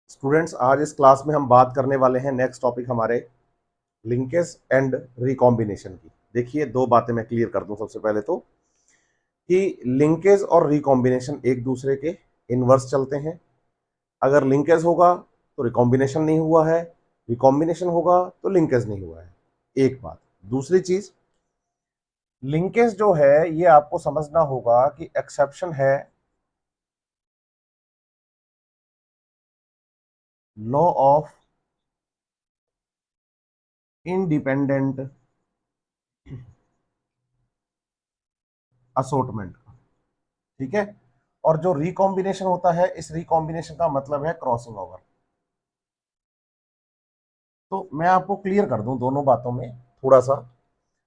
Students, आज इस class में हम बात करने वाले हैं नेक्स्ट टॉपिक हमारे लिंकेज एंड रिकॉम्बिनेशन की। देखिए, दो बातें मैं क्लियर कर दूं सबसे पहले तो कि लिंकेज और रिकॉम्बिनेशन एक दूसरे के इनवर्स चलते हैं। अगर लिंकेज होगा तो रिकॉम्बिनेशन नहीं हुआ है, रिकॉम्बिनेशन होगा तो लिंकेज नहीं हुआ है। एक बात। दूसरी चीज, लिंकेज जो है ये आपको समझना होगा कि एक्सेप्शन है लॉ ऑफ इंडिपेंडेंट असोर्टमेंट का। ठीक है। और जो रिकॉम्बिनेशन होता है, इस रिकॉम्बिनेशन का मतलब है क्रॉसिंग ओवर। तो मैं आपको क्लियर कर दूं दोनों बातों में थोड़ा सा।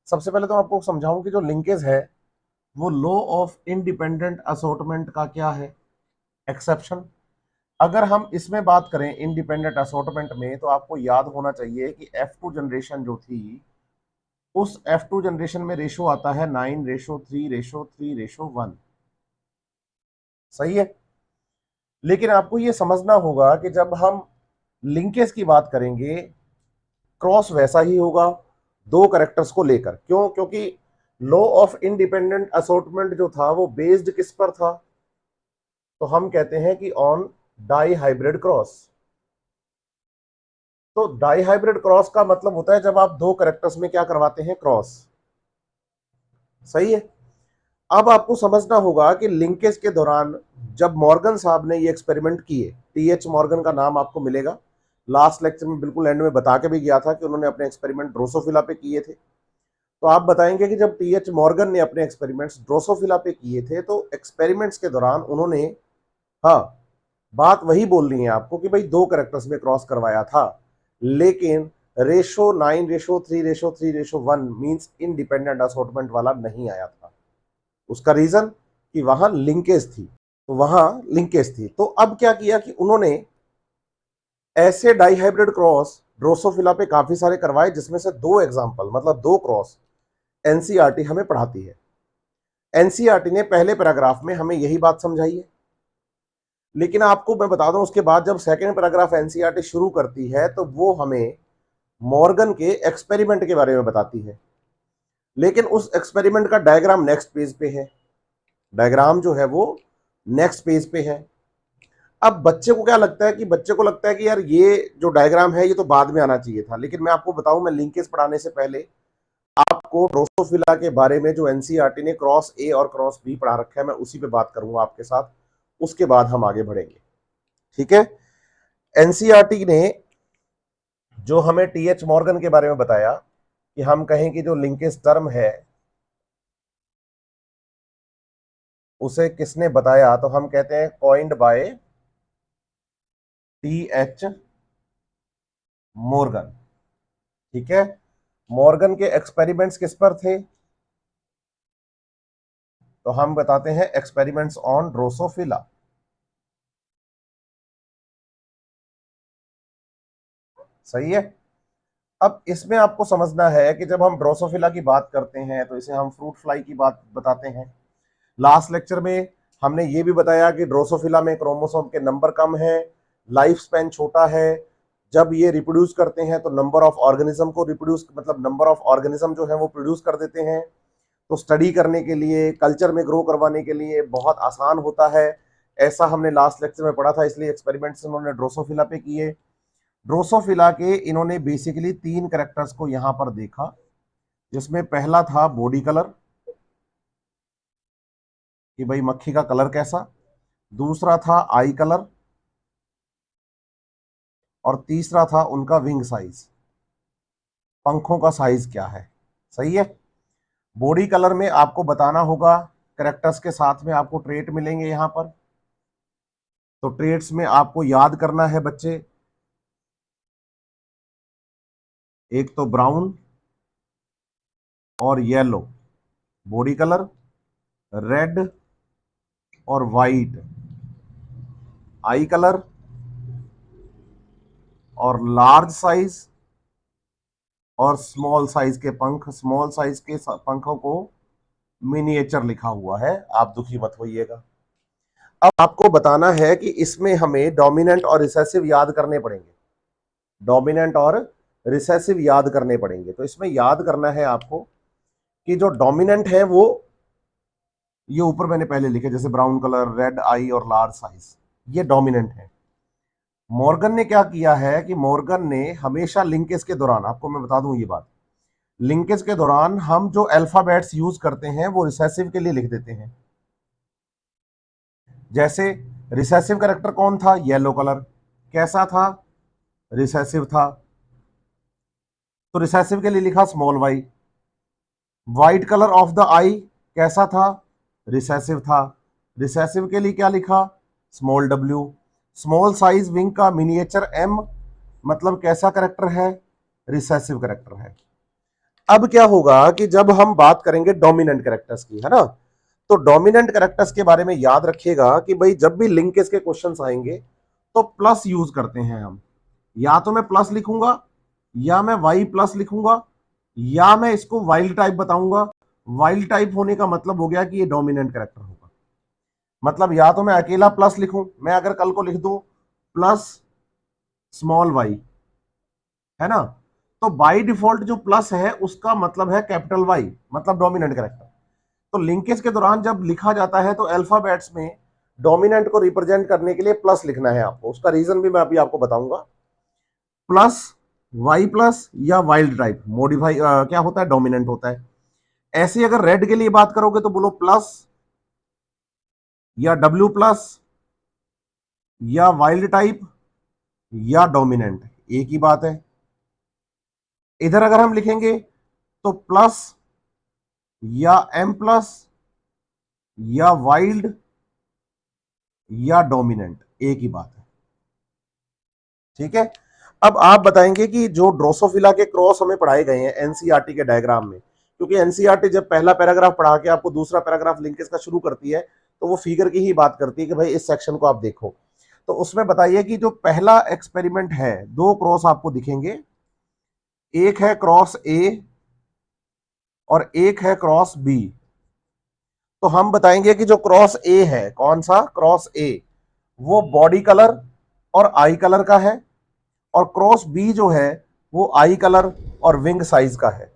सबसे पहले तो आपको समझाऊं कि जो लिंकेज है वो लॉ ऑफ इंडिपेंडेंट असॉर्टमेंट का क्या है, एक्सेप्शन। अगर हम इसमें बात करें इंडिपेंडेंट असॉर्टमेंट में, तो आपको याद होना चाहिए कि F2 जनरेशन जो थी, उस F2 जनरेशन में रेशो आता है 9:3:3:1। सही है। लेकिन आपको यह समझना होगा कि जब हम लिंकेज की बात करेंगे, क्रॉस वैसा ही होगा दो करेक्टर्स को लेकर। क्यों? क्योंकि लॉ ऑफ इंडिपेंडेंट असॉर्टमेंट जो था वो बेस्ड किस पर था? तो हम कहते हैं कि ऑन डाई हाइब्रिड क्रॉस। तो डाई हाइब्रिड क्रॉस का मतलब होता है जब आप दो करेक्टर्स में क्या करवाते हैं, क्रॉस। सही है। अब आपको समझना होगा कि लिंकेज के दौरान जब मॉर्गन साहब ने ये एक्सपेरिमेंट किए, टीएच मॉर्गन का नाम आपको मिलेगा, लास्ट लेक्चर में बिल्कुल एंड में बता के भी गया था कि उन्होंने अपने एक्सपेरिमेंट ड्रोसोफिला पे किए थे। तो आप बताएंगे कि जब टीएच मॉर्गन ने अपने एक्सपेरिमेंट्स ड्रोसोफिला पे किए थे, तो एक्सपेरिमेंट्स के दौरान उन्होंने, हाँ, बात वही बोलनी है आपको कि भाई दो करेक्टर्स में क्रॉस करवाया था, लेकिन रेशो 9:3:3:1 मींस इंडिपेंडेंट असॉर्टमेंट वाला नहीं आया था। उसका रीजन कि वहां लिंकेज थी। तो वहां लिंकेज थी। तो अब क्या किया कि उन्होंने ऐसे डाइहाइब्रिड क्रॉस ड्रोसोफिला पे काफी सारे करवाए, जिसमें से दो एग्जांपल, मतलब दो क्रॉस, एनसीईआरटी हमें पढ़ाती है। एनसीईआरटी ने पहले पैराग्राफ में हमें यही बात समझाई है। लेकिन आपको मैं बता दूं, उसके बाद जब सेकंड पैराग्राफ एनसीईआरटी शुरू करती है, तो वो हमें मॉर्गन के एक्सपेरिमेंट के बारे में बताती है। लेकिन उस एक्सपेरिमेंट का डायग्राम नेक्स्ट पेज पे है। डायग्राम जो है वो नेक्स्ट पेज पे है। अब बच्चे को क्या लगता है कि बच्चे को लगता है कि यार ये जो डायग्राम है ये तो बाद में आना चाहिए था। लेकिन मैं आपको बताऊं, मैं लिंकेज पढ़ाने से पहले आपको ड्रोसोफिला के बारे में जो एनसीईआरटी ने क्रॉस ए और क्रॉस बी पढ़ा रखा है, मैं उसी पे बात करूंगा आपके साथ। उसके बाद हम आगे बढ़ेंगे। ठीक है। एनसीईआरटी ने जो हमें टीएच मॉर्गन के बारे में बताया कि हम कहें कि जो लिंकेज टर्म है उसे किसने बताया, तो हम कहते हैं कॉइंड बाय टीएच मॉर्गन। ठीक है। मॉर्गन के एक्सपेरिमेंट्स किस पर थे? तो हम बताते हैं एक्सपेरिमेंट्स ऑन ड्रोसोफिला। सही है। अब इसमें आपको समझना है कि जब हम ड्रोसोफिला की बात करते हैं तो इसे हम फ्रूट फ्लाई की बात बताते हैं। लास्ट लेक्चर में हमने ये भी बताया कि ड्रोसोफिला में क्रोमोसोम के नंबर कम है, लाइफ स्पैन छोटा है। जब ये रिप्रोड्यूस करते हैं तो नंबर ऑफ ऑर्गेनिज्म को रिप्रोड्यूस, मतलब नंबर ऑफ ऑर्गेनिज्म जो है वो प्रोड्यूस कर देते हैं। तो स्टडी करने के लिए, कल्चर में ग्रो करवाने के लिए बहुत आसान होता है। ऐसा हमने लास्ट लेक्चर में पढ़ा था, इसलिए एक्सपेरिमेंट्स इन्होंने ड्रोसोफिला पे किए। ड्रोसोफिला के इन्होंने बेसिकली तीन कैरेक्टर्स को यहां पर देखा, जिसमें पहला था बॉडी कलर, कि भाई मक्खी का कलर कैसा। दूसरा था आई कलर। और तीसरा था उनका विंग साइज, पंखों का साइज क्या है। सही है। बॉडी कलर में आपको बताना होगा, कैरेक्टर्स के साथ में आपको ट्रेट मिलेंगे यहां पर। तो ट्रेट्स में आपको याद करना है बच्चे, एक तो ब्राउन और येलो बॉडी कलर, रेड और वाइट आई कलर, और लार्ज साइज और स्मॉल साइज के पंख। स्मॉल साइज के पंखों को मिनिएचर लिखा हुआ है, आप दुखी मत होइएगा। अब आपको बताना है कि इसमें हमें डोमिनेंट और रिसेसिव याद करने पड़ेंगे, डोमिनेंट और रिसेसिव याद करने पड़ेंगे। तो इसमें याद करना है आपको कि जो डोमिनेंट है वो ये ऊपर मैंने पहले लिखे, जैसे ब्राउन कलर, रेड आई और लार्ज साइज, ये डोमिनेंट है। मॉर्गन ने क्या किया है कि मॉर्गन ने हमेशा लिंकेज के दौरान, आपको मैं बता दूं ये बात, लिंकेज के दौरान हम जो अल्फाबेट्स यूज करते हैं वो रिसेसिव के लिए लिख देते हैं। जैसे रिसेसिव कैरेक्टर कौन था? Yellow colour. कैसा था? रिसेसिव था। तो रिसेसिव के लिए लिखा small Y. White colour of the eye कैसा था? रिसेसिव था। रिसेसिव के लिए क्या लिखा? Small W. Small size wing का मिनिएचर एम, मतलब कैसा कैरेक्टर है? रिसेसिव कैरेक्टर है। अब क्या होगा कि जब हम बात करेंगे डोमिनेंट कैरेक्टर्स की, है ना, तो डोमिनेंट कैरेक्टर्स के बारे में याद रखिएगा कि भाई जब भी लिंकेज के क्वेश्चंस आएंगे तो प्लस यूज करते हैं हम। या तो मैं प्लस लिखूंगा, या मैं वाई प्लस लिखूंगा, या मैं इसको वाइल्ड टाइप बताऊंगा। वाइल्ड टाइप होने का मतलब हो गया कि ये डोमिनेंट कैरेक्टर होगा। मतलब या तो मैं अकेला प्लस लिखूं, मैं अगर कल को लिख दूं प्लस स्मॉल वाई, है ना, तो बाय डिफॉल्ट जो प्लस है उसका मतलब है कैपिटल वाई, मतलब डोमिनेंट कैरेक्टर। तो लिंकेज के दौरान जब लिखा जाता है तो अल्फाबेट्स में डोमिनेंट को रिप्रेजेंट करने के लिए प्लस लिखना है आपको। उसका रीजन भी मैं अभी आपको बताऊंगा। प्लस, वाई प्लस या वाइल्ड टाइप मॉडिफाई क्या होता है? डोमिनेंट होता है। ऐसे अगर रेड के लिए बात करोगे तो बोलो प्लस या डब्ल्यू प्लस या वाइल्ड टाइप या डोमिनेंट, एक ही बात है। इधर अगर हम लिखेंगे तो प्लस या एम प्लस या वाइल्ड या डोमिनेंट, एक ही बात है। ठीक है। अब आप बताएंगे कि जो ड्रोसोफिला के क्रॉस हमें पढ़ाए गए हैं एनसीईआरटी के डायग्राम में, क्योंकि एनसीईआरटी जब पहला पैराग्राफ पढ़ा के आपको दूसरा पैराग्राफ लिंकेज का शुरू करती है तो वो फिगर की ही बात करती है कि भाई इस सेक्शन को आप देखो। तो उसमें बताइए कि जो पहला एक्सपेरिमेंट है, दो क्रॉस आपको दिखेंगे, एक है क्रॉस ए और एक है क्रॉस बी। तो हम बताएंगे कि जो क्रॉस ए है, कौन सा क्रॉस ए, वो बॉडी कलर और आई कलर का है, और क्रॉस बी जो है वो आई कलर और विंग साइज का है।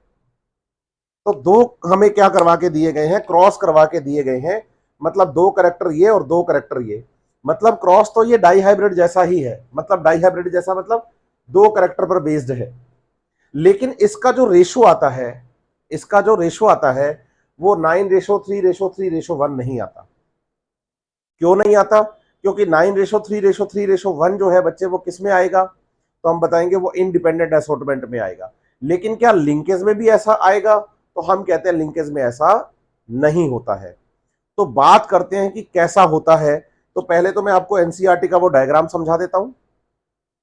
तो दो हमें क्या करवा के दिए गए हैं? क्रॉस करवा के दिए गए हैं। मतलब दो कैरेक्टर ये और दो कैरेक्टर ये, मतलब क्रॉस तो ये डाई हाइब्रिड जैसा ही है। मतलब डाई हाइब्रिड जैसा मतलब दो कैरेक्टर पर बेस्ड है, लेकिन इसका जो रेशो आता है, इसका जो रेशो आता है वो 9:3:3:1 नहीं आता। क्यों नहीं आता? क्योंकि 9:3:3:1 जो है बच्चे वो किस में आएगा? तो हम बताएंगे वो इंडिपेंडेंट असॉर्टमेंट में आएगा। लेकिन क्या लिंकेज में भी ऐसा आएगा? तो हम कहते हैं लिंकेज में ऐसा नहीं होता है। तो बात करते हैं कि कैसा होता है। तो पहले तो मैं आपको एनसीईआरटी का वो डायग्राम समझा देता हूं,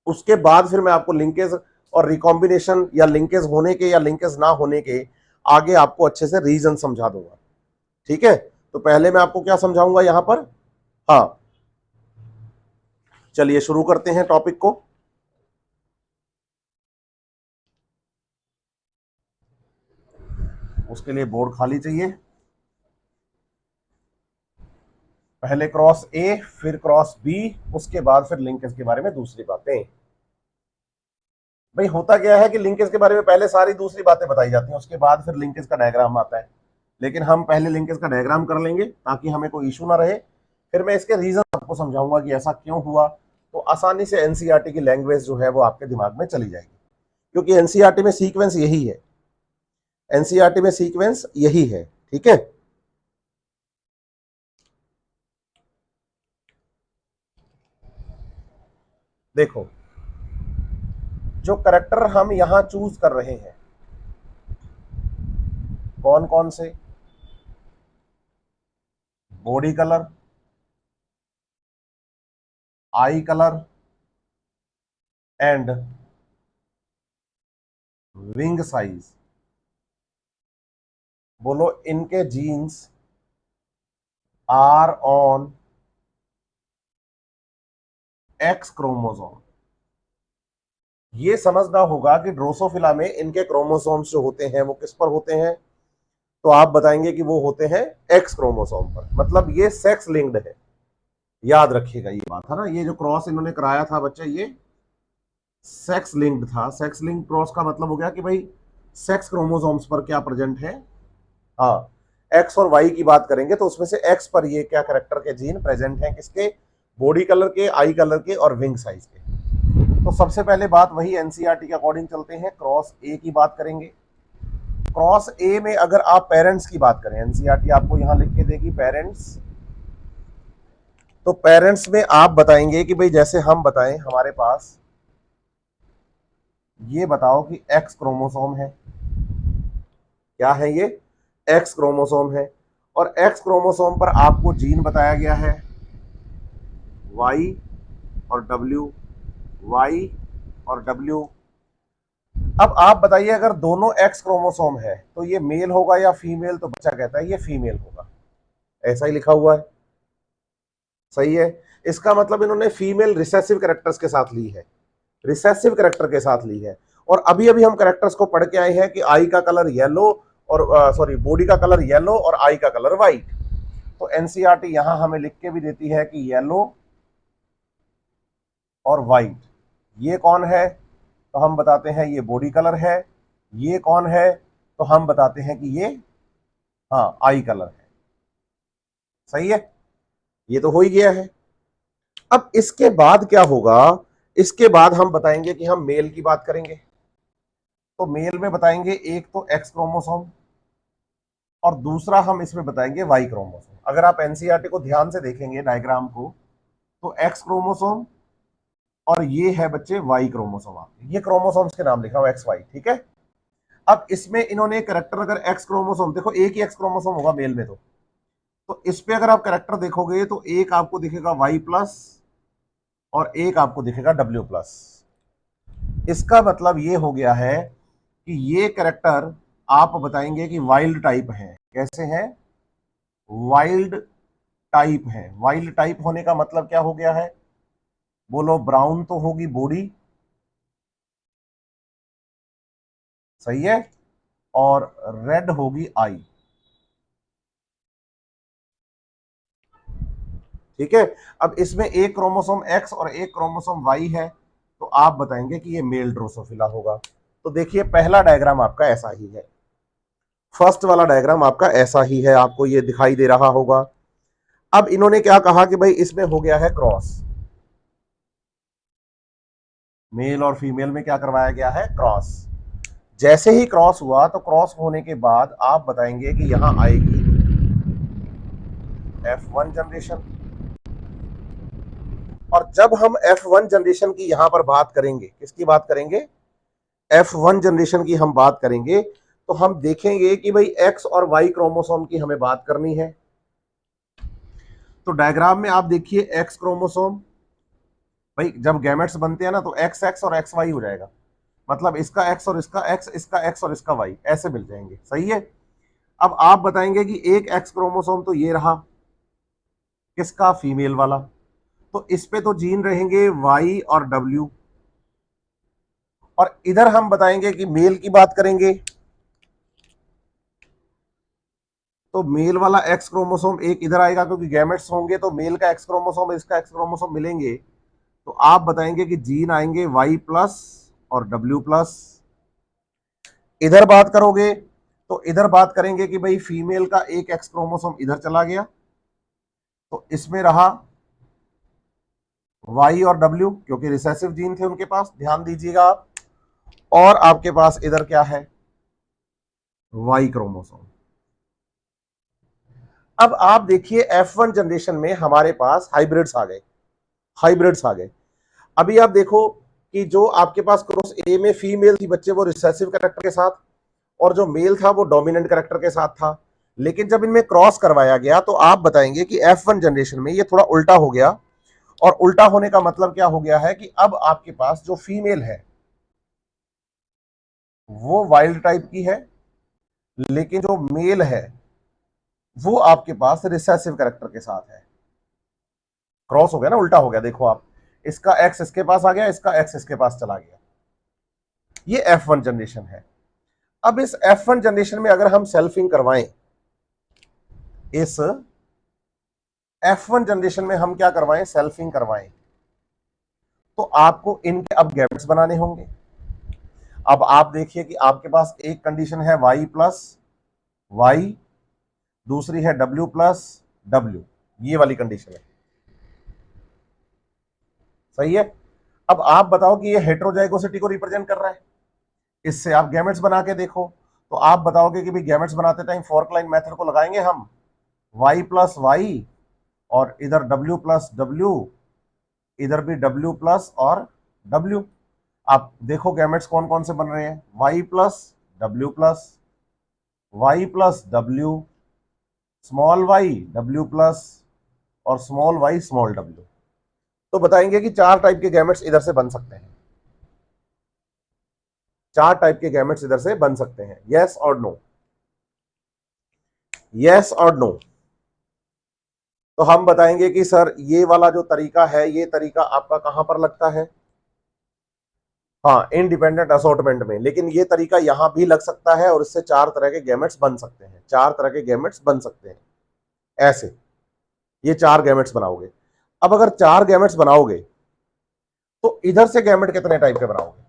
उसके बाद फिर मैं आपको लिंकेज और रिकॉम्बिनेशन या लिंकेज होने के या लिंकेज ना होने के आगे आपको अच्छे से रीजन समझा दूंगा। ठीक है। तो पहले मैं आपको क्या समझाऊंगा यहां पर? हाँ, चलिए शुरू करते हैं टॉपिक को। उसके लिए बोर्ड खाली चाहिए। पहले क्रॉस ए, फिर क्रॉस बी, उसके बाद फिर लिंकेज के बारे में दूसरी बातें। भाई होता क्या है कि लिंकेज के बारे में पहले सारी दूसरी बातें बताई जाती हैं, उसके बाद फिर लिंकेज का डायग्राम आता है। लेकिन हम पहले लिंकेज का डायग्राम कर लेंगे ताकि हमें कोई इशू ना रहे। फिर मैं इसके रीजन आपको समझाऊंगा कि ऐसा क्यों हुआ। तो आसानी से एनसीईआरटी की लैंग्वेज जो है वो आपके दिमाग में चली जाएगी, क्योंकि एनसीईआरटी में सीक्वेंस यही है। एनसीईआरटी में सीक्वेंस यही है। ठीक है। देखो, जो करेक्टर हम यहां चूज कर रहे हैं, कौन कौन से? Body colour, eye colour and wing size. बोलो इनके genes are on X chromosome. ये समझना होगा कि ड्रोसोफिला में इनके क्रोमोसोम्स जो होते हैं वो किस पर होते हैं? तो आप बताएंगे कि वो होते हैं एक्स क्रोमोसोम पर। मतलब ये सेक्स लिंक्ड है। याद रखिएगा ये बात है ना। ये जो क्रॉस इन्होंने कराया था बच्चे, ये सेक्स लिंक्ड था। सेक्स लिंक्ड क्रॉस का मतलब हो गया कि भाई सेक्स क्रोमोसोम्स पर क्या प्रेजेंट है। हाँ, एक्स और वाई की बात करेंगे तो उसमें से एक्स पर ये क्या कैरेक्टर के जीन प्रेजेंट हैं, किसके, बॉडी कलर के, आई कलर के और विंग साइज के। तो सबसे पहले बात वही एनसीईआरटी के अकॉर्डिंग चलते हैं, क्रॉस ए की बात करेंगे। क्रॉस ए में अगर आप पेरेंट्स की बात करें, एनसीईआरटी आपको यहां लिख के देगी पेरेंट्स। तो पेरेंट्स में आप बताएंगे कि भाई जैसे हम बताएं हमारे पास ये बताओ कि एक्स क्रोमोसोम है, क्या है ये, एक्स क्रोमोसोम है। और एक्स क्रोमोसोम पर आपको जीन बताया गया है वाई और डब्ल्यू, वाई और डब्ल्यू। अब आप बताइए अगर दोनों एक्स क्रोमोसोम है तो ये मेल होगा या फीमेल, तो बच्चा कहता है ये फीमेल होगा, ऐसा ही लिखा हुआ है, सही है। इसका मतलब इन्होंने फीमेल रिसेसिव कैरेक्टर्स के साथ ली है, रिसेसिव कैरेक्टर के साथ ली है। और अभी अभी हम कैरेक्टर्स को पढ़ के आए हैं कि आई का कलर येलो और सॉरी बॉडी का कलर येलो और आई का कलर व्हाइट। तो एनसीईआरटी यहां हमें लिख के भी देती है कि येलो और व्हाइट, ये कौन है, तो हम बताते हैं ये बॉडी कलर है। ये कौन है, तो हम बताते हैं कि ये हाँ आई कलर है, सही है। ये तो हो ही गया है। अब इसके बाद क्या होगा, इसके बाद हम बताएंगे कि हम मेल की बात करेंगे। तो मेल में बताएंगे एक तो एक्स क्रोमोसोम और दूसरा हम इसमें बताएंगे वाई क्रोमोसोम। अगर आप एनसीईआरटी को ध्यान से देखेंगे डायग्राम को, तो एक्स क्रोमोसोम और ये है बच्चे वाई क्रोमोसोम। आपके ये क्रोमोसोम्स के नाम लिखा हुआ एक्स वाई, ठीक है। अब इसमें इन्होंने करेक्टर, अगर एक्स क्रोमोसोम देखो, एक ही एक्स क्रोमोसोम होगा मेल में, तो इस पे अगर आप करेक्टर देखोगे तो एक आपको दिखेगा वाई प्लस और एक आपको दिखेगा डब्ल्यू प्लस। इसका मतलब ये हो गया है कि ये करेक्टर आप बताएंगे कि वाइल्ड टाइप है। कैसे हैं, वाइल्ड टाइप है। वाइल्ड टाइप होने का मतलब क्या हो गया है, बोलो, ब्राउन तो होगी बॉडी, सही है, और रेड होगी आई, ठीक है। अब इसमें एक क्रोमोसोम एक्स और एक क्रोमोसोम वाई है, तो आप बताएंगे कि ये मेल ड्रोसोफिला होगा। तो देखिए पहला डायग्राम आपका ऐसा ही है, फर्स्ट वाला डायग्राम आपका ऐसा ही है, आपको ये दिखाई दे रहा होगा। अब इन्होंने क्या कहा कि भाई इसमें हो गया है क्रॉस, मेल और फीमेल में क्या करवाया गया है, क्रॉस। जैसे ही क्रॉस हुआ तो क्रॉस होने के बाद आप बताएंगे कि यहां आएगी F1 जनरेशन। और जब हम F1 जनरेशन की यहां पर बात करेंगे, किसकी बात करेंगे, F1 जनरेशन की हम बात करेंगे, तो हम देखेंगे कि भाई एक्स और वाई क्रोमोसोम की हमें बात करनी है। तो डायग्राम में आप देखिए एक्स क्रोमोसोम, भाई जब गैमेट्स बनते हैं ना तो एक्स एक्स और एक्स वाई हो जाएगा, मतलब इसका एक्स और इसका एक्स, इसका एक्स और इसका वाई, ऐसे मिल जाएंगे, सही है। अब आप बताएंगे कि एक एक्स क्रोमोसोम तो ये रहा, किसका, फीमेल वाला, तो इस पे तो जीन रहेंगे वाई और डब्ल्यू। और इधर हम बताएंगे कि मेल की बात करेंगे, तो मेल वाला एक्स क्रोमोसोम एक इधर आएगा, क्योंकि गैमेट्स होंगे तो मेल का एक्स क्रोमोसोम इसका एक्स क्रोमोसोम मिलेंगे, तो आप बताएंगे कि जीन आएंगे वाई प्लस और डब्ल्यू प्लस। इधर बात करोगे तो इधर बात करेंगे कि भाई फीमेल का एक एक्स क्रोमोसोम इधर चला गया, तो इसमें रहा वाई और डब्ल्यू, क्योंकि रिसेसिव जीन थे उनके पास, ध्यान दीजिएगा आप। और आपके पास इधर क्या है, वाई क्रोमोसोम। अब आप देखिए F1 जनरेशन में हमारे पास हाइब्रिड्स आ गए, हाइब्रिड्स आ गए। अभी आप देखो कि जो आपके पास क्रॉस ए में फीमेल थी बच्चे, वो रिसेसिव कैरेक्टर के साथ, और जो मेल था वो डोमिनेंट कैरेक्टर के साथ था। लेकिन जब इनमें क्रॉस करवाया गया तो आप बताएंगे कि F1 जनरेशन में ये थोड़ा उल्टा हो गया। और उल्टा होने का मतलब क्या हो गया है कि अब आपके पास जो फीमेल है वो वाइल्ड टाइप की है, लेकिन जो मेल है वो आपके पास रिसेसिव कैरेक्टर के साथ है। क्रॉस हो गया ना, उल्टा हो गया, देखो आप, इसका एक्स इसके पास आ गया, इसका एक्स इसके पास चला गया। ये F1 जनरेशन है। अब इस F1 जनरेशन में अगर हम सेल्फिंग करवाएं, इस F1 जनरेशन में हम क्या करवाएं, सेल्फिंग करवाएं, तो आपको इनके अब गैमेट्स बनाने होंगे। अब आप देखिए कि आपके पास एक कंडीशन है y प्लस वाई, दूसरी है w प्लस w, ये वाली कंडीशन है, सही है। अब आप बताओ कि ये हेटेरोजाइगोसिटी को रिप्रेजेंट कर रहा है, इससे आप गैमेट्स बना के देखो, तो आप बताओगे कि भाई गैमेट्स बनाते टाइम फोर्क लाइन मेथड को लगाएंगे हम, y प्लस वाई और इधर w प्लस w, इधर भी w प्लस और w। आप देखो गैमेट्स कौन कौन से बन रहे हैं, y plus w plus, y plus w, small y w plus और स्मॉल y स्मॉल w। तो बताएंगे कि 4 टाइप के गैमेट्स इधर से बन सकते हैं, 4 टाइप के गैमेट्स इधर से बन सकते हैं, यस और नो, यस और नो। तो हम बताएंगे कि सर ये वाला जो तरीका है, ये तरीका आपका कहां पर लगता है, हाँ इंडिपेंडेंट असॉर्टमेंट में, लेकिन ये तरीका यहां भी लग सकता है और इससे 4 तरह के गैमेट्स बन सकते हैं, 4 तरह के गैमेट्स बन सकते हैं ऐसे, ये 4 गैमेट्स बनाओगे। अब अगर 4 गैमेट्स बनाओगे तो इधर से गैमेट कितने टाइप के बनाओगे,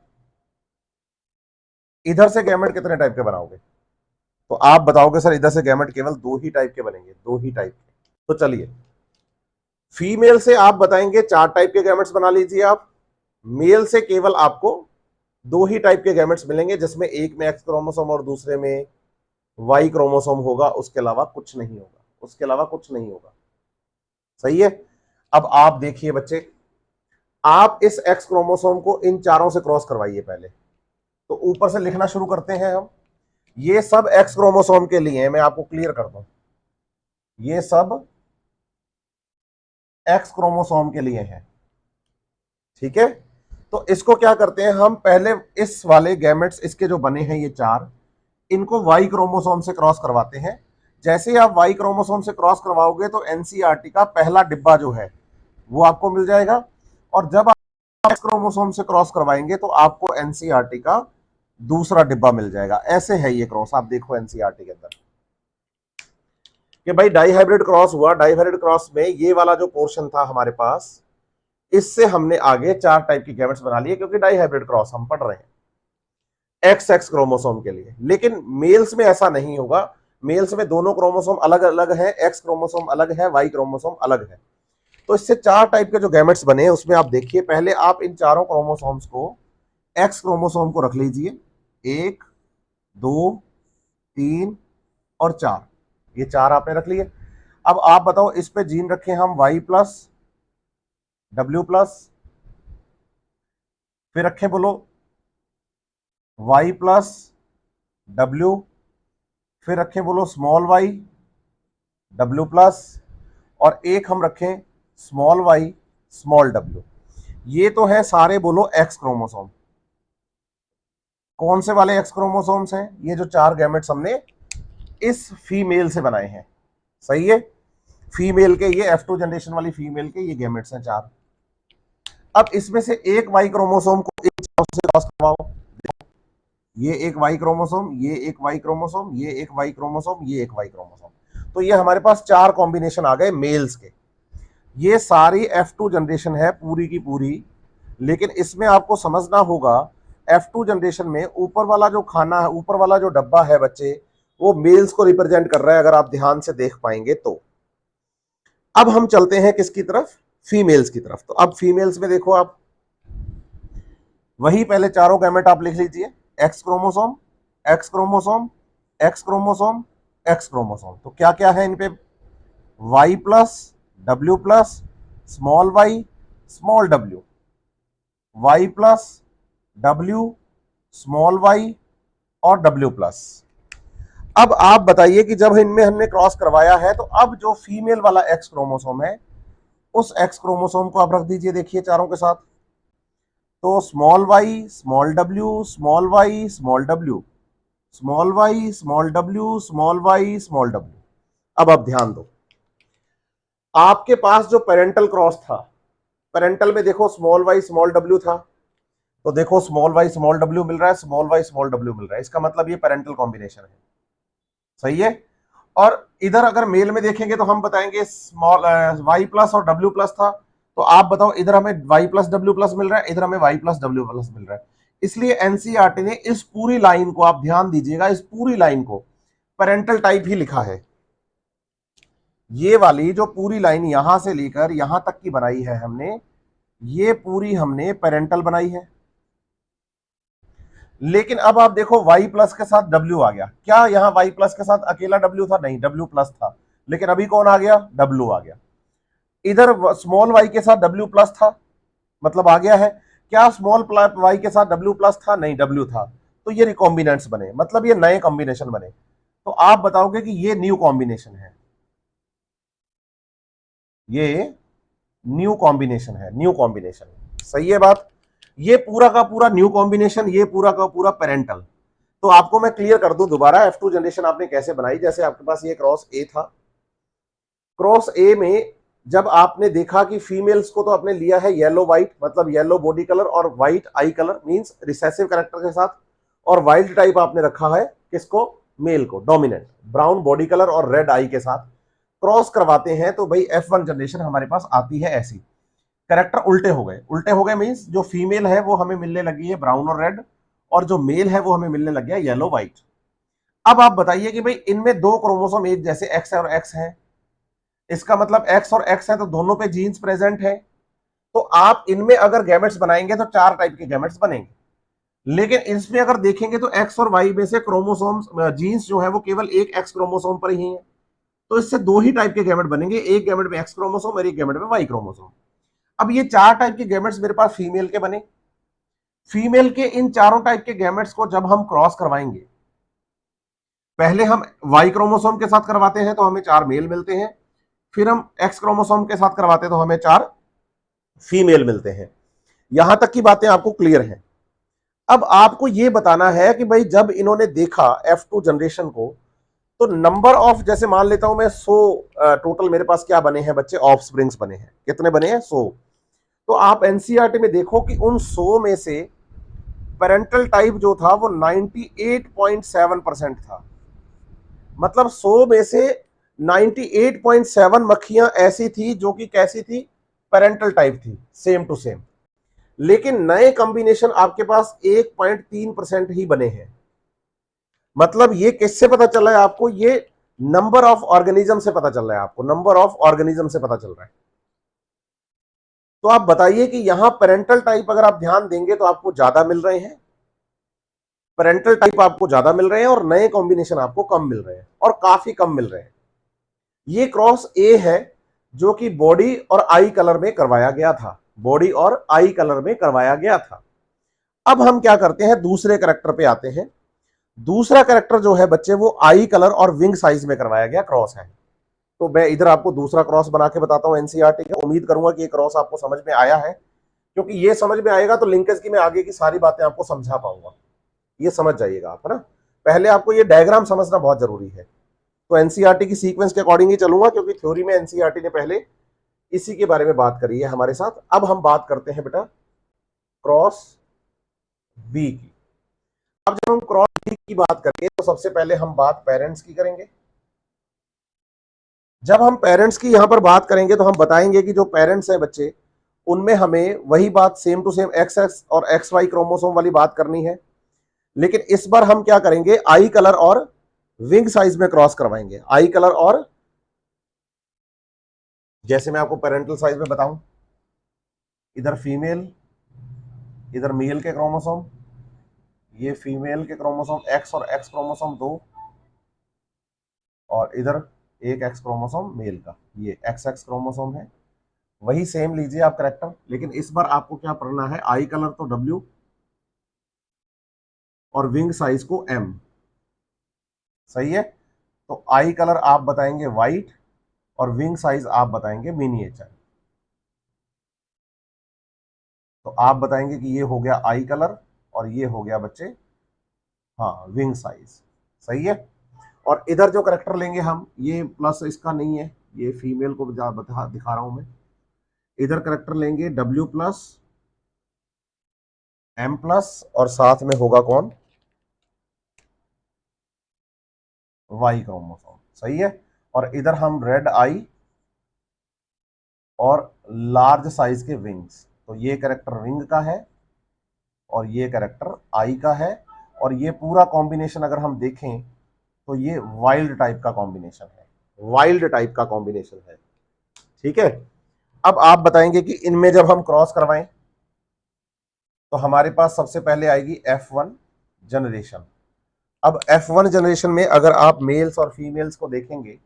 इधर से गैमेट कितने टाइप के बनाओगे, तो आप बताओगे सर इधर से गैमेट केवल 2 ही टाइप के बनेंगे, 2 ही टाइप के। तो चलिए फीमेल से आप बताएंगे 4 टाइप के गैमेट्स बना लीजिए आप, मेल से केवल आपको 2 ही टाइप के गैमेट्स मिलेंगे, जिसमें एक में एक्स क्रोमोसोम और दूसरे में वाई क्रोमोसोम होगा, उसके अलावा कुछ नहीं होगा, उसके अलावा कुछ नहीं होगा, सही है। अब आप देखिए बच्चे, आप इस एक्स क्रोमोसोम को इन चारों से क्रॉस करवाइए पहले, तो ऊपर से लिखना शुरू करते हैं हम, ये सब एक्स क्रोमोसोम के लिए है, मैं आपको क्लियर कर दूं, ये सब एक्स क्रोमोसोम के लिए है, ठीक है। तो इसको क्या करते हैं हम, पहले इस वाले गैमेट्स इसके जो बने हैं ये 4, इनको वाई क्रोमोसोम से क्रॉस करवाते हैं। जैसे ही आप वाई क्रोमोसोम से क्रॉस करवाओगे तो एनसीईआरटी का पहला डिब्बा जो है वो आपको मिल जाएगा, और जब आप एक्स क्रोमोसोम से क्रॉस करवाएंगे तो आपको एनसीईआरटी का दूसरा डिब्बा मिल जाएगा। ऐसे है ये क्रॉस, आप देखो एनसीईआरटी के अंदर कि भाई डाईहाइब्रिड क्रॉस हुआ, डाईहाइब्रिड क्रॉस में ये वाला जो पोर्शन था हमारे पास, इससे हमने आगे 4 टाइप की गैमेट्स बना लिए, क्योंकि डाईहाइब्रिड क्रॉस हम पढ़ रहे हैं एक्स एक्स क्रोमोसोम के लिए। लेकिन मेल्स में ऐसा नहीं होगा, मेल्स में दोनों क्रोमोसोम अलग अलग है, एक्स क्रोमोसोम अलग है, वाई क्रोमोसोम अलग है। तो इससे 4 टाइप के जो गैमेट्स बने उसमें आप देखिए, पहले आप इन चारों क्रोमोसोम्स को, एक्स क्रोमोसोम को रख लीजिए, 1 2 3 और 4, ये 4 आपने रख लिए। अब आप बताओ इस पे जीन रखें हम y प्लस डब्ल्यू प्लस, फिर रखें बोलो y प्लस डब्ल्यू, फिर रखें बोलो स्मॉल y डब्ल्यू प्लस, और एक हम रखें स्मॉल y स्मॉल w। ये तो है सारे बोलो एक्स क्रोमोसोम। कौन से वाले एक्स क्रोमोसोम्स हैं, ये जो 4 गैमेट्स हमने इस फीमेल से बनाए हैं, सही है। फीमेल के ये F2 जनरेशन वाली फीमेल के ये गैमेट्स हैं 4। अब इसमें से एक वाई क्रोमोसोम को इन चारों से क्रॉस करवाओ, ये एक वाई क्रोमोसोम, ये एक वाई क्रोमोसोम, ये एक वाई क्रोमोसोम, ये एक वाई क्रोमोसोम, तो ये हमारे पास 4 कॉम्बिनेशन आ गए मेल्स के। ये सारी F2 जनरेशन है पूरी की पूरी, लेकिन इसमें आपको समझना होगा F2 जनरेशन में ऊपर वाला जो खाना है, ऊपर वाला जो डब्बा है बच्चे, वो मेल्स को रिप्रेजेंट कर रहा है, अगर आप ध्यान से देख पाएंगे तो। अब हम चलते हैं किसकी तरफ, फीमेल्स की तरफ। तो अब फीमेल्स में देखो आप, वही पहले चारों गैमेट आप लिख लीजिए, X chromosome X chromosome X chromosome X chromosome. तो क्या क्या है इन पे, Y plus W plus small y small डब्ल्यू, Y plus W small y और डब्ल्यू प्लस। अब आप बताइए कि जब इनमें हमने क्रॉस करवाया है, तो अब जो फीमेल वाला एक्स क्रोमोसोम है, उस एक्स क्रोमोसोम को आप रख दीजिए, देखिए चारों के साथ। तो small y small W small y small W, small y small W small y small W. अब आप ध्यान दो, आपके पास जो पेरेंटल क्रॉस था, पेरेंटल में देखो स्मॉल वाई स्मॉल डब्ल्यू था, तो देखो स्मॉल वाई स्मॉल डब्ल्यू मिल रहा है, स्मॉल वाई स्मॉल डब्ल्यू मिल रहा है, इसका मतलब ये पेरेंटल कॉम्बिनेशन है, सही है। और इधर अगर मेल में देखेंगे तो हम बताएंगे स्मॉल वाई प्लस और डब्ल्यू प्लस था। तो आप बताओ, इधर हमें वाई प्लस डब्ल्यू प्लस मिल रहा है, इधर हमें वाई प्लस डब्ल्यू प्लस मिल रहा है। इसलिए एनसीईआरटी ने इस पूरी लाइन को, आप ध्यान दीजिएगा, इस पूरी लाइन को पेरेंटल टाइप ही लिखा है। ये वाली जो पूरी लाइन यहां से लेकर यहां तक की बनाई है हमने, ये पूरी हमने पेरेंटल बनाई है। लेकिन अब आप देखो, y प्लस के साथ w आ गया। क्या यहां y प्लस के साथ अकेला w था? नहीं, w प्लस था। लेकिन अभी कौन आ गया? w आ गया। इधर स्मॉल y के साथ w प्लस था, मतलब आ गया है। क्या स्मॉल y के साथ w प्लस था? नहीं, w था। तो ये रिकॉम्बिनेंट्स बने, मतलब ये नए कॉम्बिनेशन बने। तो आप बताओगे कि ये न्यू कॉम्बिनेशन है, ये न्यू कॉम्बिनेशन है, न्यू कॉम्बिनेशन। सही है बात? ये पूरा का पूरा न्यू कॉम्बिनेशन, ये पूरा का पूरा पेरेंटल। तो आपको मैं क्लियर कर दूं दोबारा, F2 जनरेशन आपने कैसे बनाई। जैसे आपके पास ये क्रॉस ए था, क्रॉस ए में जब आपने देखा कि फीमेल्स को तो आपने लिया है येलो व्हाइट, मतलब येलो बॉडी कलर और व्हाइट आई कलर, मींस रिसेसिव कैरेक्टर के साथ, और वाइल्ड टाइप आपने रखा है किसको? मेल को, डोमिनेंट ब्राउन बॉडी कलर और रेड आई के साथ क्रॉस करवाते हैं। तो भाई F1 जनरेशन हमारे पास आती है ऐसी। कैरेक्टर उल्टे हो गए, उल्टे हो गए मींस जो फीमेल है वो हमें मिलने लगी है ब्राउन और रेड, और जो मेल है वो हमें मिलने लग गया येलो व्हाइट। अब आप बताइए कि भाई इनमें दो क्रोमोसोम एक जैसे एक्स और एक्स है, इसका मतलब एक्स और एक्स है तो दोनों पे जीन्स प्रेजेंट है। तो आप इनमें अगर गैमेट्स बनाएंगे तो चार टाइप के गैमेट्स बनेंगे। लेकिन इसमें अगर देखेंगे तो एक्स और वाई में से क्रोमोसोम्स जीन्स जो है वो केवल एक एक्स क्रोमोसोम पर ही है। तो इससे दो ही टाइप के गैमेट बनेंगे, एक गैमेट में एक्स क्रोमोसोम और एक गैमेट में वाई क्रोमोसोम। अब ये चार टाइप के गैमेट्स मेरे पास फीमेल के बने। फीमेल के इन चारों टाइप के गैमेट्स को जब हम क्रॉस करवाएंगे, पहले हम वाई क्रोमोसोम के साथ करवाते हैं तो हमें चार मेल मिलते हैं, फिर हम एक्स क्रोमोसोम के साथ करवाते हैं तो हमें चार फीमेल मिलते हैं। यहां तक की बातें आपको क्लियर हैं। अब आपको यह बताना है कि भाई जब इन्होंने देखा F2 जनरेशन को, तो नंबर ऑफ, जैसे मान लेता हूं मैं 100 टोटल मेरे पास क्या बने हैं बच्चे? ऑफ स्प्रिंग्स बने हैं। कितने बने हैं? 100। तो आप एनसीईआरटी में देखो कि उन 100 में से पेरेंटल टाइप जो था वो 98.7% था। मतलब 100 में से 98.7 मक्खियां ऐसी थी जो कि कैसी थी? पेरेंटल टाइप थी, सेम टू सेम। लेकिन नए कॉम्बिनेशन आपके पास 1.3% ही बने हैं। मतलब ये किससे पता चल रहा है आपको? ये नंबर ऑफ ऑर्गेनिज्म से पता चल रहा है आपको, नंबर ऑफ ऑर्गेनिज्म से पता चल रहा है। तो आप बताइए कि यहां पेरेंटल टाइप अगर आप ध्यान देंगे तो आपको ज्यादा मिल रहे हैं, पेरेंटल टाइप आपको ज्यादा मिल रहे हैं, और नए कॉम्बिनेशन आपको कम मिल रहे हैं, और काफी कम मिल रहे हैं। ये क्रॉस ए है जो कि बॉडी और आई कलर में करवाया गया था, बॉडी और आई कलर में करवाया गया था। अब हम क्या करते हैं, दूसरे करेक्टर पे आते हैं। दूसरा करेक्टर जो है बच्चे वो आई कलर और विंग साइज में करवाया गया क्रॉस है। तो मैं इधर आपको दूसरा क्रॉस बना के बताता हूं एनसीईआरटी का। उम्मीद करूंगा कि ये क्रॉस आपको समझ में आया है, क्योंकि ये समझ में आएगा तो लिंकेज की मैं आगे की सारी बातें आपको समझा पाऊंगा। ये समझ जाइएगा आप, है ना। पहले आपको ये डायग्राम समझना बहुत जरूरी है। तो एनसीईआरटी की सीक्वेंस के अकॉर्डिंग ही चलूंगा, क्योंकि थ्योरी में एनसीईआरटी ने पहले इसी के बारे में बात करी है हमारे साथ। अब हम बात करते हैं बेटा क्रॉस बी की। अब जब हम क्रॉस बी की बात करेंगे तो सबसे पहले हम बात पेरेंट्स की करेंगे। जब हम पेरेंट्स की यहां पर बात करेंगे तो हम बताएंगे कि जो पेरेंट्स हैं बच्चे, उनमें हमें वही बात same to same X X और एक्स वाई क्रोमोसोम वाली बात करनी है। लेकिन इस बार हम क्या करेंगे, आई कलर और विंग साइज में क्रॉस करवाएंगे। आई कलर और, जैसे मैं आपको पेरेंटल साइज में बताऊं, इधर फीमेल, इधर मेल के क्रोमोसोम, ये फीमेल के क्रोमोसोम एक्स और एक्स क्रोमोसोम दो, और इधर एक एक्स क्रोमोसोम मेल का, ये एक्स एक्स क्रोमोसोम है। वही सेम लीजिए आप करेक्टर, लेकिन इस बार आपको क्या पढ़ना है, आई कलर तो W और विंग साइज को M। सही है? तो आई कलर आप बताएंगे व्हाइट और विंग साइज आप बताएंगे मिनिएचर। तो आप बताएंगे कि ये हो गया आई कलर और ये हो गया बच्चे, हाँ, विंग साइज। सही है? और इधर जो करेक्टर लेंगे हम, ये प्लस इसका नहीं है, ये फीमेल को दिखा रहा हूं मैं। इधर करेक्टर लेंगे W प्लस M प्लस, और साथ में होगा कौन? Y chromosome. सही है। और इधर हम रेड आई और लार्ज साइज के विंग्स, तो ये कैरेक्टर विंग का है और ये कैरेक्टर आई का है। और ये पूरा कॉम्बिनेशन अगर हम देखें तो ये वाइल्ड टाइप का कॉम्बिनेशन है, वाइल्ड टाइप का कॉम्बिनेशन है। ठीक है, अब आप बताएंगे कि इनमें जब हम क्रॉस करवाएं तो हमारे पास सबसे पहले आएगी F1 जनरेशन। अब F1 जनरेशन में अगर आप मेल्स और फीमेल्स को देखेंगे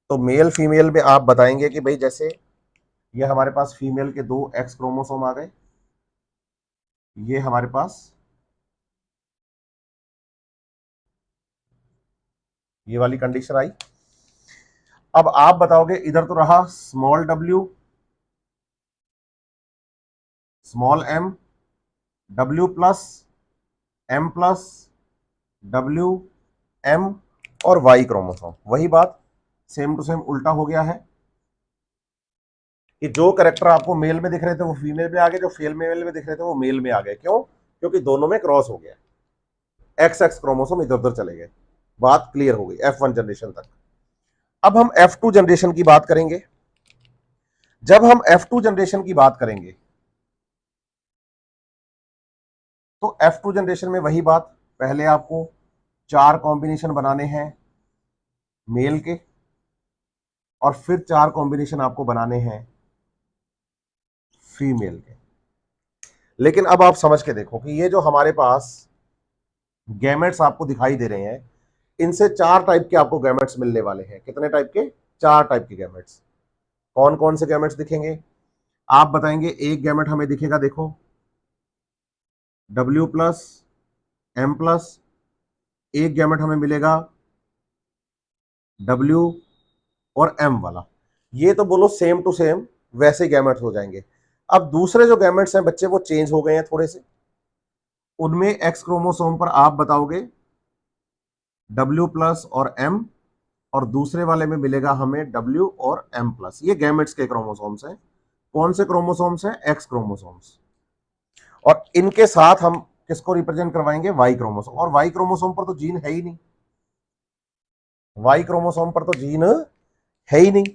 तो मेल फीमेल में आप बताएंगे कि भाई जैसे ये हमारे पास फीमेल के 2 एक्स क्रोमोसोम आ गए, ये हमारे पास ये वाली कंडीशन आई। अब आप बताओगे इधर तो रहा small w, small m, w plus, m plus, w, m और y क्रोमोसोम। वही बात सेम टू सेम उल्टा हो गया है कि जो करेक्टर आपको मेल में दिख रहे थे वो फीमेल में आ गए, जो फीमेल में दिख रहे थे वो मेल में आ गए। क्यों? क्योंकि दोनों में क्रॉस हो गया, एक्स एक्स क्रोमोसोम इधर उधर चले गए। बात क्लियर हो गई F1 जनरेशन तक। अब हम F2 जनरेशन की बात करेंगे। जब हम F2 जनरेशन की बात करेंगे तो F2 जनरेशन में वही बात, पहले आपको 4 कॉम्बिनेशन बनाने हैं मेल के और फिर 4 कॉम्बिनेशन आपको बनाने हैं फीमेल के। लेकिन अब आप समझ के देखो कि ये जो हमारे पास गैमेट्स आपको दिखाई दे रहे हैं, इनसे 4 टाइप के आपको गैमेट्स मिलने वाले हैं। कितने टाइप के? 4 टाइप के गैमेट्स। कौन कौन से गैमेट्स दिखेंगे आप बताएंगे? एक गैमेट हमें दिखेगा, देखो W प्लस M प्लस, एक गैमेट हमें मिलेगा W और M वाला। ये तो बोलो सेम टू सेम वैसे गैमेट्स हो जाएंगे। अब दूसरे जो गैमेट्स हैं बच्चे वो चेंज हो गए हैं थोड़े से। उनमें एक्स क्रोमोसोम पर आप बताओगे W प्लस और M, और दूसरे वाले में मिलेगा हमें W और M प्लस। ये गैमेट्स के क्रोमोसोम्स हैं। कौन से क्रोमोसोम्स हैं? X chromosomes. और इनके साथ हम किसको रिप्रेजेंट करवाएंगे? Y chromosome. और वाई क्रोमोसोम पर तो जीन है ही नहीं, वाई क्रोमोसोम पर तो जीन है ही नहीं,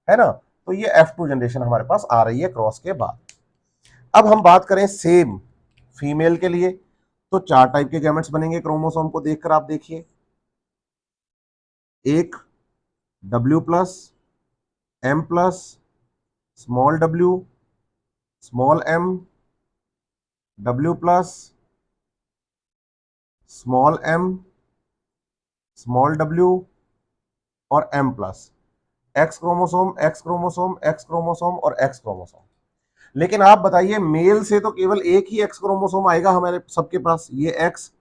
है ना। तो ये F2 जनरेशन हमारे पास आ रही है क्रॉस के बाद। अब हम बात करें सेम फीमेल के लिए, तो 4 टाइप के गैमेट्स बनेंगे क्रोमोसोम को देखकर आप देखिए। एक W plus, M plus, small w, small m, W plus, small m, small w और M plus. X chromosome, X chromosome, X chromosome और एक्स क्रोमोसोम। लेकिन आप बताइए मेल से तो केवल एक ही एक्स क्रोमोसोम आएगा हमारे सबके पास, ये एक्स,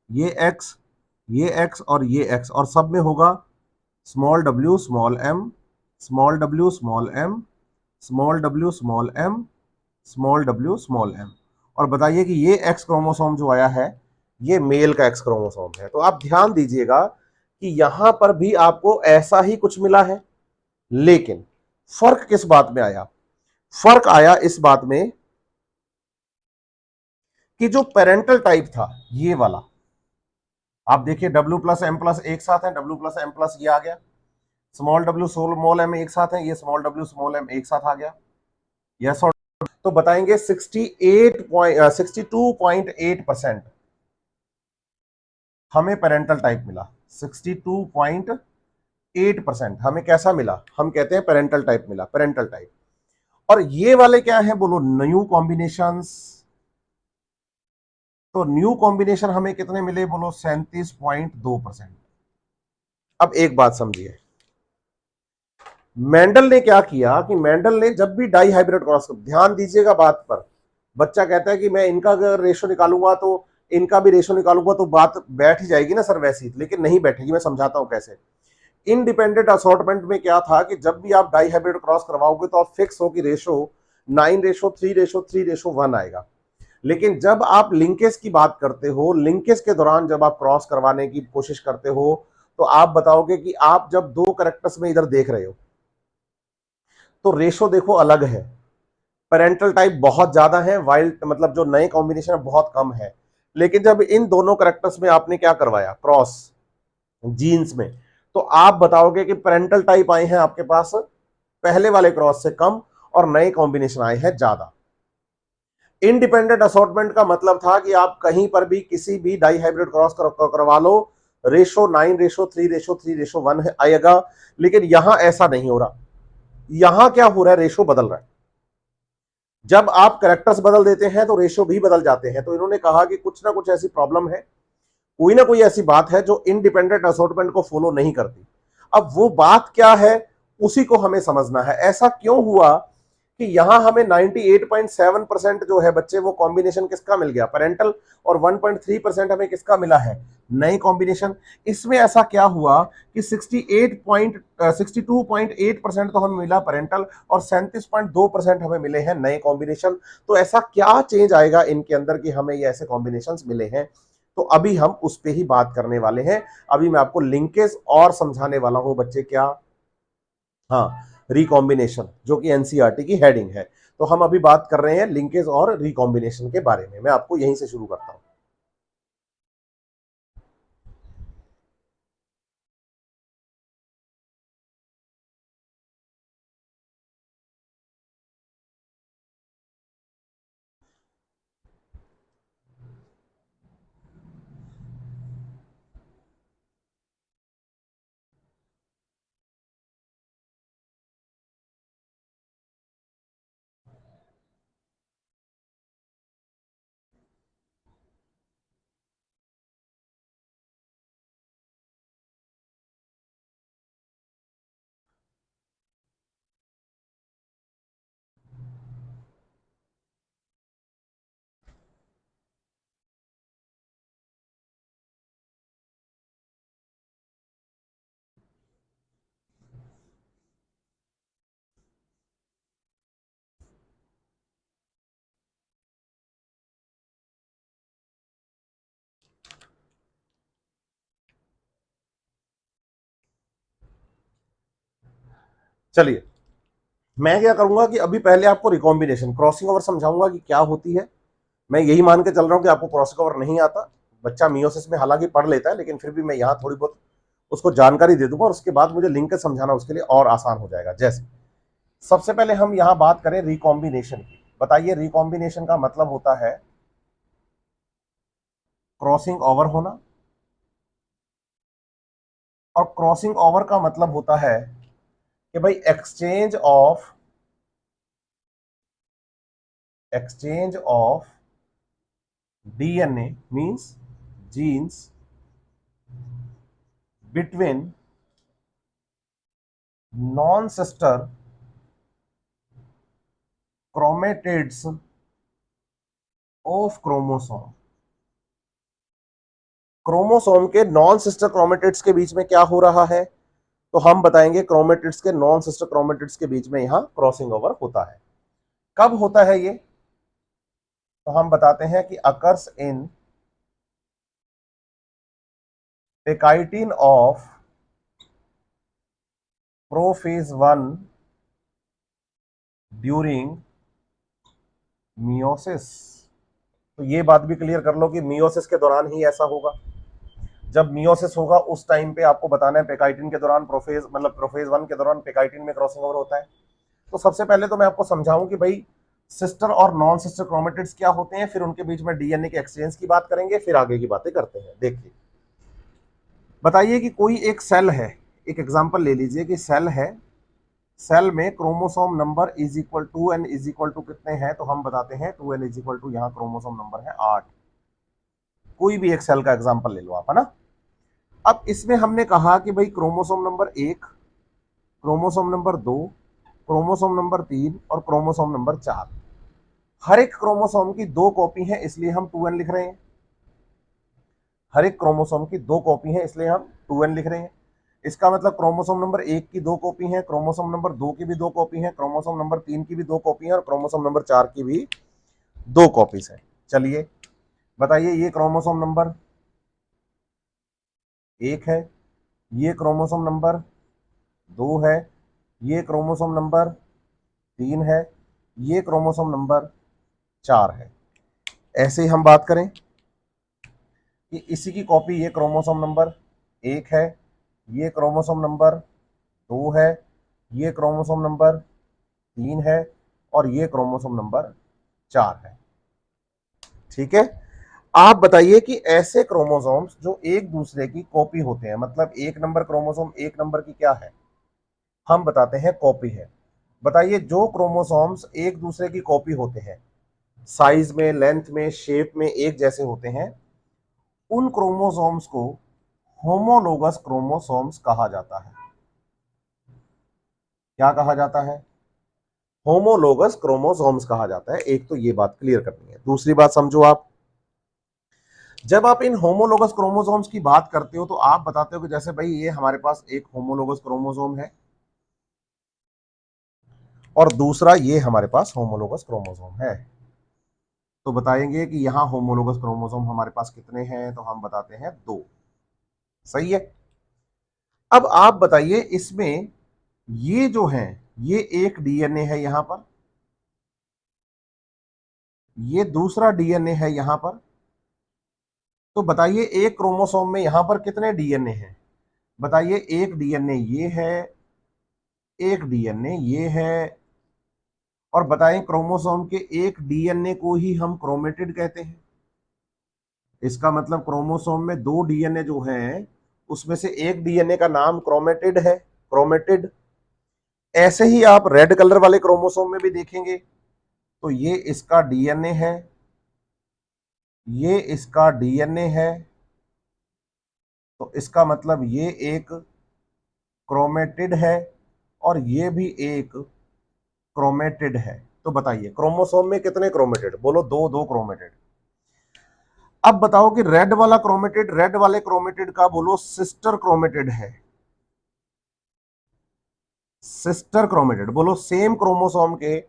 ये एक्स, ये एक्स और ये एक्स, और सब में होगा small w small m, small w small m, small w small m, small w small m। और बताइए कि ये एक्स क्रोमोसोम जो आया है ये मेल का एक्स क्रोमोसोम है। तो आप ध्यान दीजिएगा कि यहां पर भी आपको ऐसा ही कुछ मिला है, लेकिन फर्क किस बात में आया? फर्क आया इस बात में कि जो पेरेंटल टाइप था ये वाला, आप देखिए W प्लस M प्लस एक साथ है, W प्लस M प्लस ये आ गया, स्मॉल w स्मॉल m एक साथ है, ये स्मॉल w स्मॉल m एक साथ आ गया। यस और तो बताएंगे 62.8% हमें पेरेंटल टाइप मिला। 62.8% हमें कैसा मिला? हम कहते हैं पेरेंटल टाइप मिला, पेरेंटल टाइप। और ये वाले क्या है बोलो? New combinations. तो न्यू कॉम्बिनेशन हमें कितने मिले बोलो? 37.2%। अब एक बात समझिए, मेंडल ने क्या किया कि मेंडल ने जब भी डाई हाइब्रिड क्रॉस, ध्यान दीजिएगा बात पर, बच्चा कहता है कि मैं इनका अगर रेशो निकालूंगा तो इनका भी रेशो निकालूंगा तो बात बैठ ही जाएगी ना सर वैसी, लेकिन नहीं बैठेगी। मैं समझाता हूं कैसे। इंडिपेंडेंट असॉर्टमेंट में क्या था कि जब भी आप डाई हाइब्रिड क्रॉस करवाओगे तो आप फिक्स हो कि रेशो 9:3:3:1 आएगा। लेकिन जब आप लिंकेज की बात करते हो, लिंकेज के दौरान जब आप क्रॉस करवाने की कोशिश करते हो तो आप बताओगे कि आप जब 2 कैरेक्टर्स में इधर देख रहे हो तो रेशो देखो अलग है, पेरेंटल टाइप बहुत ज्यादा है, वाइल्ड मतलब जो नए कॉम्बिनेशन है बहुत कम है। लेकिन जब इन दोनों कैरेक्टर्स में आपने क्या करवाया? क्रॉस जीन्स में, तो आप बताओगे कि पेरेंटल टाइप आए हैं आपके पास पहले वाले क्रॉस से कम और नए कॉम्बिनेशन आए हैं ज्यादा। इंडिपेंडेंट असॉर्टमेंट का मतलब था कि आप कहीं पर भी किसी भी डाई हाइब्रिड क्रॉस करवा लो, रेशो 9:3:3:1 आएगा, लेकिन यहां ऐसा नहीं हो रहा। यहां क्या हो रहा है, रेशो बदल रहा है। जब आप कैरेक्टर्स बदल देते हैं तो रेशो भी बदल जाते हैं। तो इन्होंने कहा कि कुछ ना कुछ ऐसी प्रॉब्लम है, कोई ना कोई ऐसी बात है जो इंडिपेंडेंट असॉर्टमेंट को फॉलो नहीं करती। अब वो बात क्या है, उसी को हमें समझना है। ऐसा क्यों हुआ कि यहां हमें 98.7% जो है बच्चे, वो कॉम्बिनेशन किसका मिल गया, पेरेंटल, और 1.3% हमें किसका मिला है, नई कॉम्बिनेशन। इसमें ऐसा क्या हुआ कि 62.8% तो हमें मिला पेरेंटल और 37.2% हमें मिले हैं नए कॉम्बिनेशन। तो ऐसा क्या चेंज आएगा इनके अंदर कि हमें ये ऐसे कॉम्बिनेशंस मिले हैं, तो अभी हम उस पे ही बात करने वाले हैं। अभी मैं आपको लिंकेज और समझाने वाला हूं बच्चे, क्या, हाँ, रिकॉम्बिनेशन, जो कि एनसीईआरटी की हेडिंग है। तो हम अभी बात कर रहे हैं लिंकेज और रिकॉम्बिनेशन के बारे में। मैं आपको यहीं से शुरू करता हूं। चलिए, मैं क्या करूंगा कि अभी पहले आपको रिकॉम्बिनेशन, क्रॉसिंग ओवर समझाऊंगा कि क्या होती है। मैं यही मान के चल रहा हूं कि आपको क्रॉसिंग ओवर नहीं आता। बच्चा मियोसिस में हालांकि पढ़ लेता है, लेकिन फिर भी मैं यहां थोड़ी बहुत उसको जानकारी दे दूंगा और उसके बाद मुझे लिंक समझाना उसके लिए और आसान हो जाएगा। जैसे सबसे पहले हम यहां बात करें रिकॉम्बिनेशन की। बताइए, रिकॉम्बिनेशन का मतलब होता है क्रॉसिंग ओवर होना, और क्रॉसिंग ओवर का मतलब होता है कि भाई exchange of DNA means genes between non sister chromatids of chromosome. Chromosome के नॉन सिस्टर क्रोमेटिड्स के बीच में क्या हो रहा है, तो हम बताएंगे क्रोमेटिड्स के नॉन सिस्टर क्रोमेटिड्स के बीच में यहां क्रॉसिंग ओवर होता है। कब होता है ये, तो हम बताते हैं कि occurs in pachytene of prophase 1 during meiosis. तो ये बात भी क्लियर कर लो कि मियोसिस के दौरान ही ऐसा होगा। जब मियोसिस होगा उस टाइम पे आपको बताना है पेकाइटिन के दौरान, प्रोफेज मतलब प्रोफेज 1 के दौरान पेकाइटिन में क्रॉसिंग ओवर होता है। तो सबसे पहले तो मैं आपको समझाऊं कि भाई सिस्टर और नॉन सिस्टर क्रोमेटिड्स क्या होते हैं, फिर उनके बीच में डीएनए के एक्सचेंज की बात करेंगे, फिर आगे की बातें करते हैं। देखिए, बताइए कि कोई एक सेल है, एक एग्जांपल ले लीजिए कि सेल है, सेल में chromosome number is equal to n is equal to कितने हैं, तो हम बताते हैं 2n इज इक्वल टू, यहाँ क्रोमोसोम नंबर है 8। कोई भी एक सेल का एग्जांपल ले लो आप, है ना। अब इसमें हमने कहा कि भाई chromosome number 1, chromosome number 2, chromosome number 3 और क्रोमोसोम नंबर 4। हर एक क्रोमोसोम की दो कॉपी है, इसलिए हम 2n लिख रहे हैं। हर एक क्रोमोसोम की दो कॉपी है, इसलिए हम 2n लिख रहे हैं। इसका मतलब क्रोमोसोम नंबर 1 की दो कॉपी है, क्रोमोसोम नंबर 2 की भी दो कॉपी है, क्रोमोसोम नंबर 3 की भी दो कॉपी है और क्रोमोसोम नंबर 4 की भी दो कॉपीज है। चलिए बताइए, ये क्रोमोसोम नंबर 1 है, ये क्रोमोसोम नंबर 2 है, ये क्रोमोसोम नंबर 3 है, ये क्रोमोसोम नंबर 4 है। ऐसे ही हम बात करें कि इसी की कॉपी ये क्रोमोसोम नंबर 1 है, ये क्रोमोसोम नंबर 2 है, ये क्रोमोसोम नंबर 3 है और ये क्रोमोसोम नंबर 4 है। ठीक है, आप बताइए कि ऐसे क्रोमोसोम्स जो एक दूसरे की कॉपी होते हैं, मतलब एक नंबर क्रोमोसोम एक नंबर की क्या है, हम बताते हैं कॉपी है। बताइए जो क्रोमोसोम्स एक दूसरे की कॉपी होते हैं, साइज में, लेंथ में, शेप में एक जैसे होते हैं, उन क्रोमोसोम्स को होमोलोगस क्रोमोसोम्स कहा जाता है। क्या कहा जाता है? होमोलोगस क्रोमोसोम्स कहा जाता है। एक तो ये बात क्लियर करनी है। दूसरी बात समझो आप, जब आप इन होमोलोगस क्रोमोसोम्स की बात करते हो तो आप बताते हो कि जैसे भाई ये हमारे पास एक होमोलोगस क्रोमोसोम है और दूसरा ये हमारे पास होमोलोगस क्रोमोसोम है। तो बताएंगे कि यहां होमोलोगस क्रोमोसोम हमारे पास कितने हैं, तो हम बताते हैं 2। सही है। अब आप बताइए इसमें ये जो है, ये एक डीएनए है यहां पर, ये दूसरा डीएनए है यहां पर। तो बताइए एक क्रोमोसोम में यहां पर कितने डीएनए हैं? बताइए, एक डीएनए ये है, एक डीएनए ये है, और बताएं क्रोमोसोम के एक डीएनए को ही हम क्रोमेटिड कहते हैं। इसका मतलब क्रोमोसोम में 2 डीएनए जो हैं उसमें से एक डीएनए का नाम क्रोमेटिड है, क्रोमेटिड। ऐसे ही आप रेड कलर वाले क्रोमोसोम में भी देखेंगे तो ये इसका डीएनए है, ये इसका डीएनए है, तो इसका मतलब ये एक क्रोमेटिड है और ये भी एक क्रोमेटिड है। तो बताइए क्रोमोसोम में कितने क्रोमेटिड? बोलो, 2 2 क्रोमेटिड। अब बताओ कि रेड वाला क्रोमेटिड, रेड वाले क्रोमेटिड का बोलो सिस्टर क्रोमेटिड है। सिस्टर क्रोमेटिड बोलो, सेम क्रोमोसोम के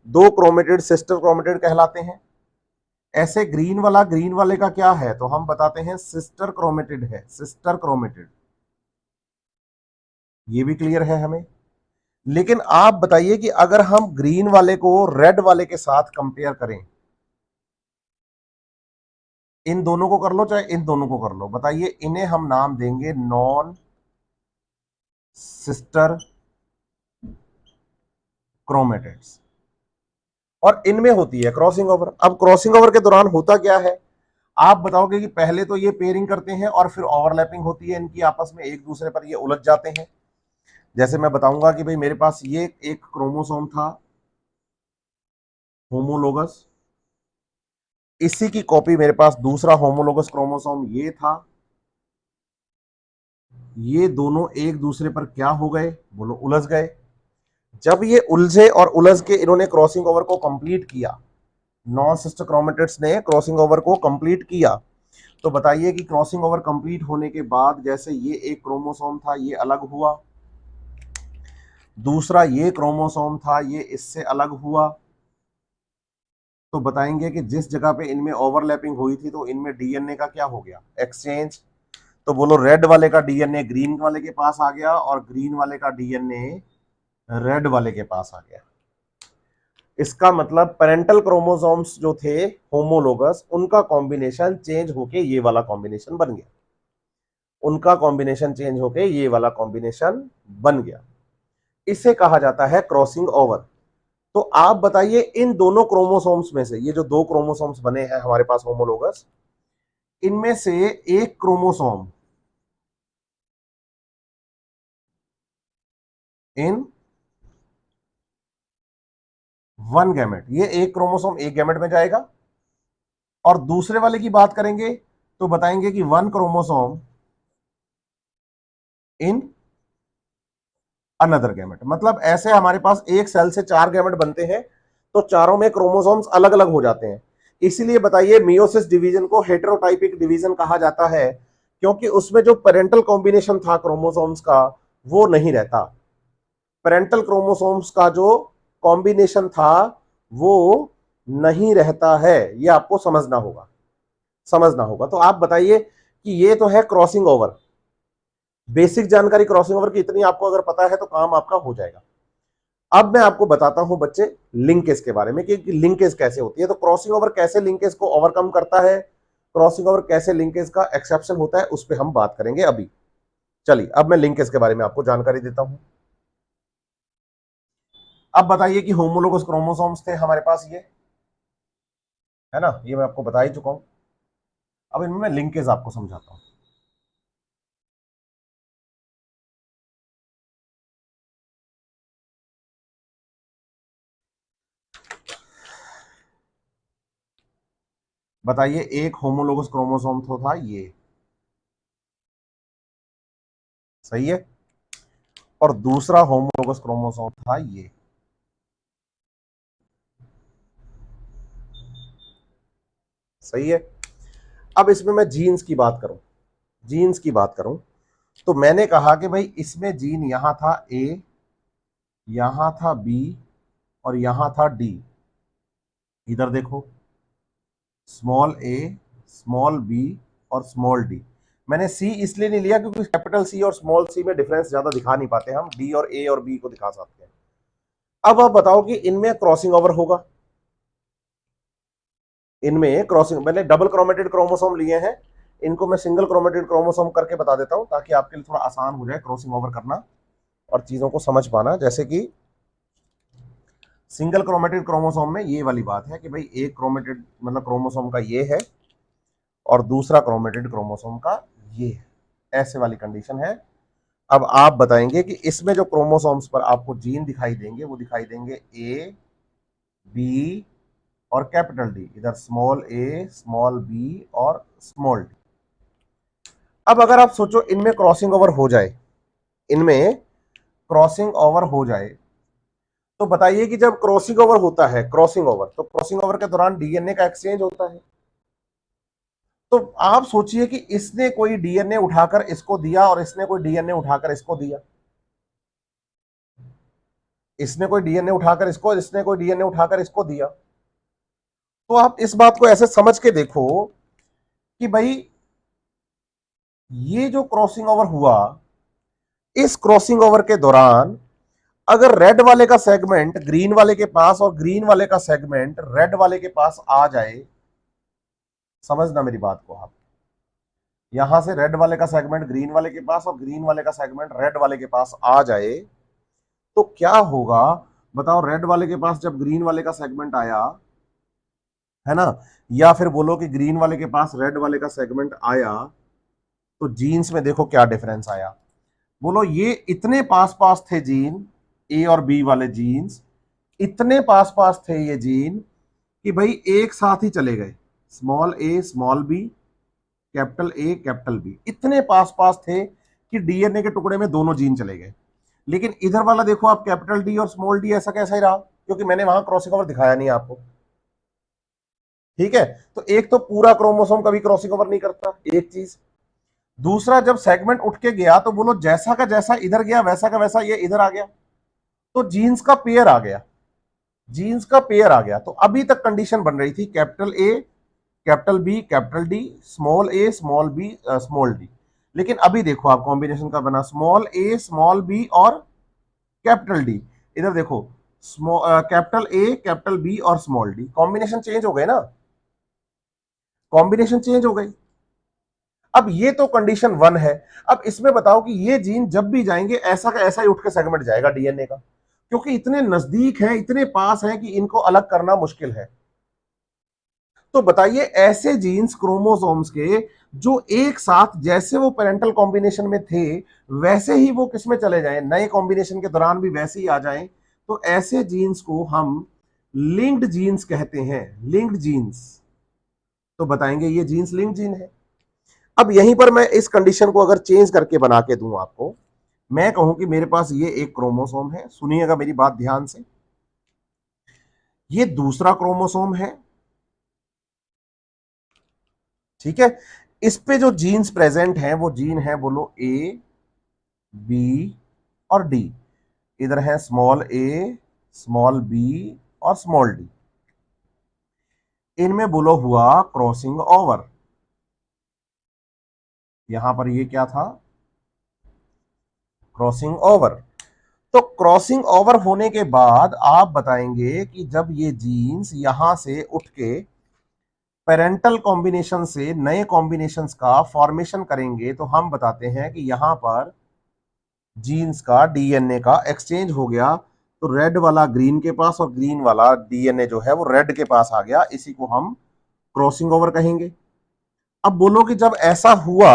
2 क्रोमेटिड सिस्टर क्रोमेटिड कहलाते हैं। ऐसे ग्रीन वाले का क्या है, तो हम बताते हैं सिस्टर क्रोमेटिड है, सिस्टर क्रोमेटिड। ये भी क्लियर है हमें। लेकिन आप बताइए कि अगर हम ग्रीन वाले को रेड वाले के साथ कंपेयर करें, इन दोनों को कर लो चाहे इन दोनों को कर लो, बताइए इन्हें हम नाम देंगे नॉन सिस्टर क्रोमेटिड्स, और इनमें होती है क्रॉसिंग ओवर। अब क्रॉसिंग ओवर के दौरान होता क्या है, आप बताओगे कि पहले तो ये पेयरिंग करते हैं और फिर ओवरलैपिंग होती है इनकी आपस में, एक दूसरे पर ये उलझ जाते हैं। जैसे मैं बताऊंगा कि भाई मेरे पास ये एक क्रोमोसोम था होमोलोगस, इसी की कॉपी मेरे पास दूसरा होमोलोगस क्रोमोसोम ये था। ये दोनों एक दूसरे पर क्या हो गए, बोलो उलझ गए। जब ये उलझे और उलझ के इन्होंने क्रॉसिंग ओवर को कंप्लीट किया, नॉन सिस्टर क्रोमेटिड्स ने क्रॉसिंग ओवर को कंप्लीट किया, तो बताइए कि क्रॉसिंग ओवर कंप्लीट होने के बाद जैसे ये एक क्रोमोसोम था ये अलग हुआ, दूसरा ये क्रोमोसोम था ये इससे अलग हुआ, तो बताएंगे कि जिस जगह पे इनमें ओवरलैपिंग हुई थी तो इनमें डीएनए का क्या हो गया, एक्सचेंज। तो बोलो रेड वाले का डीएनए ग्रीन वाले के पास आ गया और ग्रीन वाले का डीएनए रेड वाले के पास आ गया। इसका मतलब पेरेंटल क्रोमोसोम्स जो थे होमोलोगस, उनका कॉम्बिनेशन चेंज होके ये वाला कॉम्बिनेशन बन गया, उनका कॉम्बिनेशन चेंज होके ये वाला कॉम्बिनेशन बन गया। इसे कहा जाता है क्रॉसिंग ओवर। तो आप बताइए इन दोनों क्रोमोसोम्स में से, ये जो 2 क्रोमोसोम्स बने हैं हमारे पास होमोलोगस, इनमें से एक क्रोमोसोम इन वन गैमेट, ये एक क्रोमोसोम एक गैमेट में जाएगा, और दूसरे वाले की बात करेंगे तो बताएंगे कि 1 क्रोमोसोम इन अनदर गैमेट। मतलब ऐसे हमारे पास एक सेल से 4 गैमेट बनते हैं तो चारों में क्रोमोसोम्स अलग अलग हो जाते हैं। इसीलिए बताइए मियोसिस डिवीजन को हेटेरोटाइपिक डिवीजन कहा जाता है, क्योंकि उसमें जो पेरेंटल कॉम्बिनेशन था क्रोमोसोम्स का वो नहीं रहता। पेरेंटल क्रोमोसोम्स का जो कॉम्बिनेशन था वो नहीं रहता है, ये आपको समझना होगा, समझना होगा। तो आप बताइए कि ये तो है क्रॉसिंग ओवर, बेसिक जानकारी क्रॉसिंग ओवर की इतनी आपको अगर पता है तो काम आपका हो जाएगा। अब मैं आपको बताता हूं बच्चे लिंकेज के बारे में कि लिंकेज कैसे होती है। तो क्रॉसिंग ओवर कैसे लिंकेज को ओवरकम करता है, क्रॉसिंग ओवर कैसे लिंकेज का एक्सेप्शन होता है, उस पर हम बात करेंगे अभी। चलिए अब मैं लिंकेज के बारे में आपको जानकारी देता हूं। अब बताइए कि होमोलोगस क्रोमोसोम्स थे हमारे पास, ये है ना, ये मैं आपको बता ही चुका हूं। अब इनमें मैं लिंकेज आपको समझाता हूं। बताइए, एक होमोलोगस क्रोमोसोम तो था ये, सही है, और दूसरा होमोलोगस क्रोमोसोम था ये। सही है। अब इसमें मैं जीन्स की बात करूं, जीन्स की बात करूं, तो मैंने कहा कि भाई इसमें जीन यहां था ए, यहां था बी, और यहां था डी। इधर देखो, स्मॉल ए, स्मॉल बी और स्मॉल डी। मैंने सी इसलिए नहीं लिया क्योंकि कैपिटल सी और स्मॉल सी में डिफरेंस ज्यादा दिखा नहीं पाते, हम डी और ए और बी को दिखा सकते हैं। अब आप बताओ कि इनमें क्रॉसिंग ओवर होगा, इनमें क्रॉसिंग, मैंने डबल क्रोमेटेड क्रोमोसोम लिए हैं, इनको मैं सिंगल क्रोमेटेड क्रोमोसोम करके बता देता हूं ताकि आपके लिए थोड़ा आसान हो जाए क्रॉसिंग ओवर करना और चीजों को समझ पाना। जैसे कि सिंगल क्रोमेटेड क्रोमोसोम में ये वाली बात है कि भाई एक क्रोमेटेड मतलब क्रोमोसोम का ये है और दूसरा क्रोमेटेड क्रोमोसोम का ये है, ऐसे वाली कंडीशन है। अब आप बताएंगे कि इसमें जो क्रोमोसोम्स पर आपको जीन दिखाई देंगे वो दिखाई देंगे ए, बी और कैपिटल डी, इधर स्मॉल ए, स्मॉल बी और स्मॉल डी। अब अगर आप सोचो इनमें क्रॉसिंग ओवर हो जाए, इनमें क्रॉसिंग ओवर हो जाए, तो बताइए कि जब क्रॉसिंग ओवर होता है, क्रॉसिंग ओवर, तो क्रॉसिंग ओवर के दौरान डीएनए का एक्सचेंज होता है। तो आप सोचिए कि इसने कोई डीएनए उठाकर इसको दिया और इसने कोई डीएनए उठाकर इसको दिया, इसने कोई डीएनए उठाकर इसको, इसने कोई डीएनए उठाकर इसको दिया। तो आप इस बात को ऐसे समझ के देखो कि भाई ये जो क्रॉसिंग ओवर हुआ, इस क्रॉसिंग ओवर के दौरान अगर रेड वाले का सेगमेंट ग्रीन वाले के पास और ग्रीन वाले का सेगमेंट रेड वाले के पास आ जाए, समझना मेरी बात को आप, यहां से रेड वाले का सेगमेंट ग्रीन वाले के पास और ग्रीन वाले का सेगमेंट रेड वाले के पास आ जाए, तो क्या होगा बताओ। रेड वाले के पास जब ग्रीन वाले का सेगमेंट आया, है ना, या फिर बोलो कि ग्रीन वाले के पास रेड वाले का सेगमेंट आया, तो जीन्स में देखो क्या डिफरेंस आया। बोलो ये इतने पास पास थे जीन, ए और बी वाले जीन्स इतने पास पास थे ये जीन कि भाई एक साथ ही चले गए, small a small b, capital A capital B, इतने पास पास थे कि डीएनए के टुकड़े में दोनों जीन चले गए। लेकिन इधर वाला देखो आप, कैपिटल डी और स्मॉल डी ऐसा कैसा ही रहा, क्योंकि मैंने वहां क्रॉसिंग ओवर दिखाया नहीं आपको। ठीक है, तो एक तो पूरा क्रोमोसोम कभी क्रॉसिंग ओवर नहीं करता, एक चीज। दूसरा, जब सेगमेंट उठ के गया तो बोलो जैसा का जैसा इधर गया वैसा का वैसा ये इधर आ गया, तो जीन्स का पेयर आ गया, जीन्स का पेयर आ गया। तो अभी तक कंडीशन बन रही थी capital A capital B capital D, small a small b small d. लेकिन अभी देखो आप कॉम्बिनेशन का बना स्मॉल ए स्मॉल बी और कैपिटल डी। इधर देखो कैपिटल ए कैपिटल बी और स्मॉल डी, कॉम्बिनेशन चेंज हो गए ना, कॉम्बिनेशन चेंज हो गई। अब ये तो कंडीशन वन है। अब इसमें बताओ कि ये जीन जब भी जाएंगे ऐसा का ऐसा ही उठ के सेगमेंट जाएगा डीएनए का, क्योंकि इतने नजदीक है, इतने पास है कि इनको अलग करना मुश्किल है। तो बताइए ऐसे जीन्स क्रोमोसोम्स के जो एक साथ जैसे वो पेरेंटल कॉम्बिनेशन में थे वैसे ही वो किसमें चले जाएं, नए कॉम्बिनेशन के दौरान भी वैसे ही आ जाएं, तो ऐसे जीन्स को हम लिंक्ड जीन्स कहते हैं, लिंक्ड जीन्स। तो बताएंगे ये जीन्स लिंक्ड जीन है। अब यहीं पर मैं इस कंडीशन को अगर चेंज करके बना के दूं आपको, मैं कहूं कि मेरे पास ये एक क्रोमोसोम है, सुनिएगा मेरी बात ध्यान से, ये दूसरा क्रोमोसोम है, ठीक है। इस पे जो जीन्स प्रेजेंट हैं वो जीन है बोलो ए बी और डी, इधर है स्मॉल ए स्मॉल बी और स्मॉल डी। इनमें बोलो हुआ क्रॉसिंग ओवर, यहां पर ये क्या था, क्रॉसिंग ओवर। तो क्रॉसिंग ओवर होने के बाद आप बताएंगे कि जब ये जीन्स यहां से उठ के पेरेंटल कॉम्बिनेशन से नए कॉम्बिनेशंस का फॉर्मेशन करेंगे तो हम बताते हैं कि यहां पर जीन्स का डीएनए का एक्सचेंज हो गया, तो रेड वाला ग्रीन के पास और ग्रीन वाला डीएनए जो है वो रेड के पास आ गया, इसी को हम क्रॉसिंग ओवर कहेंगे। अब बोलो कि जब ऐसा हुआ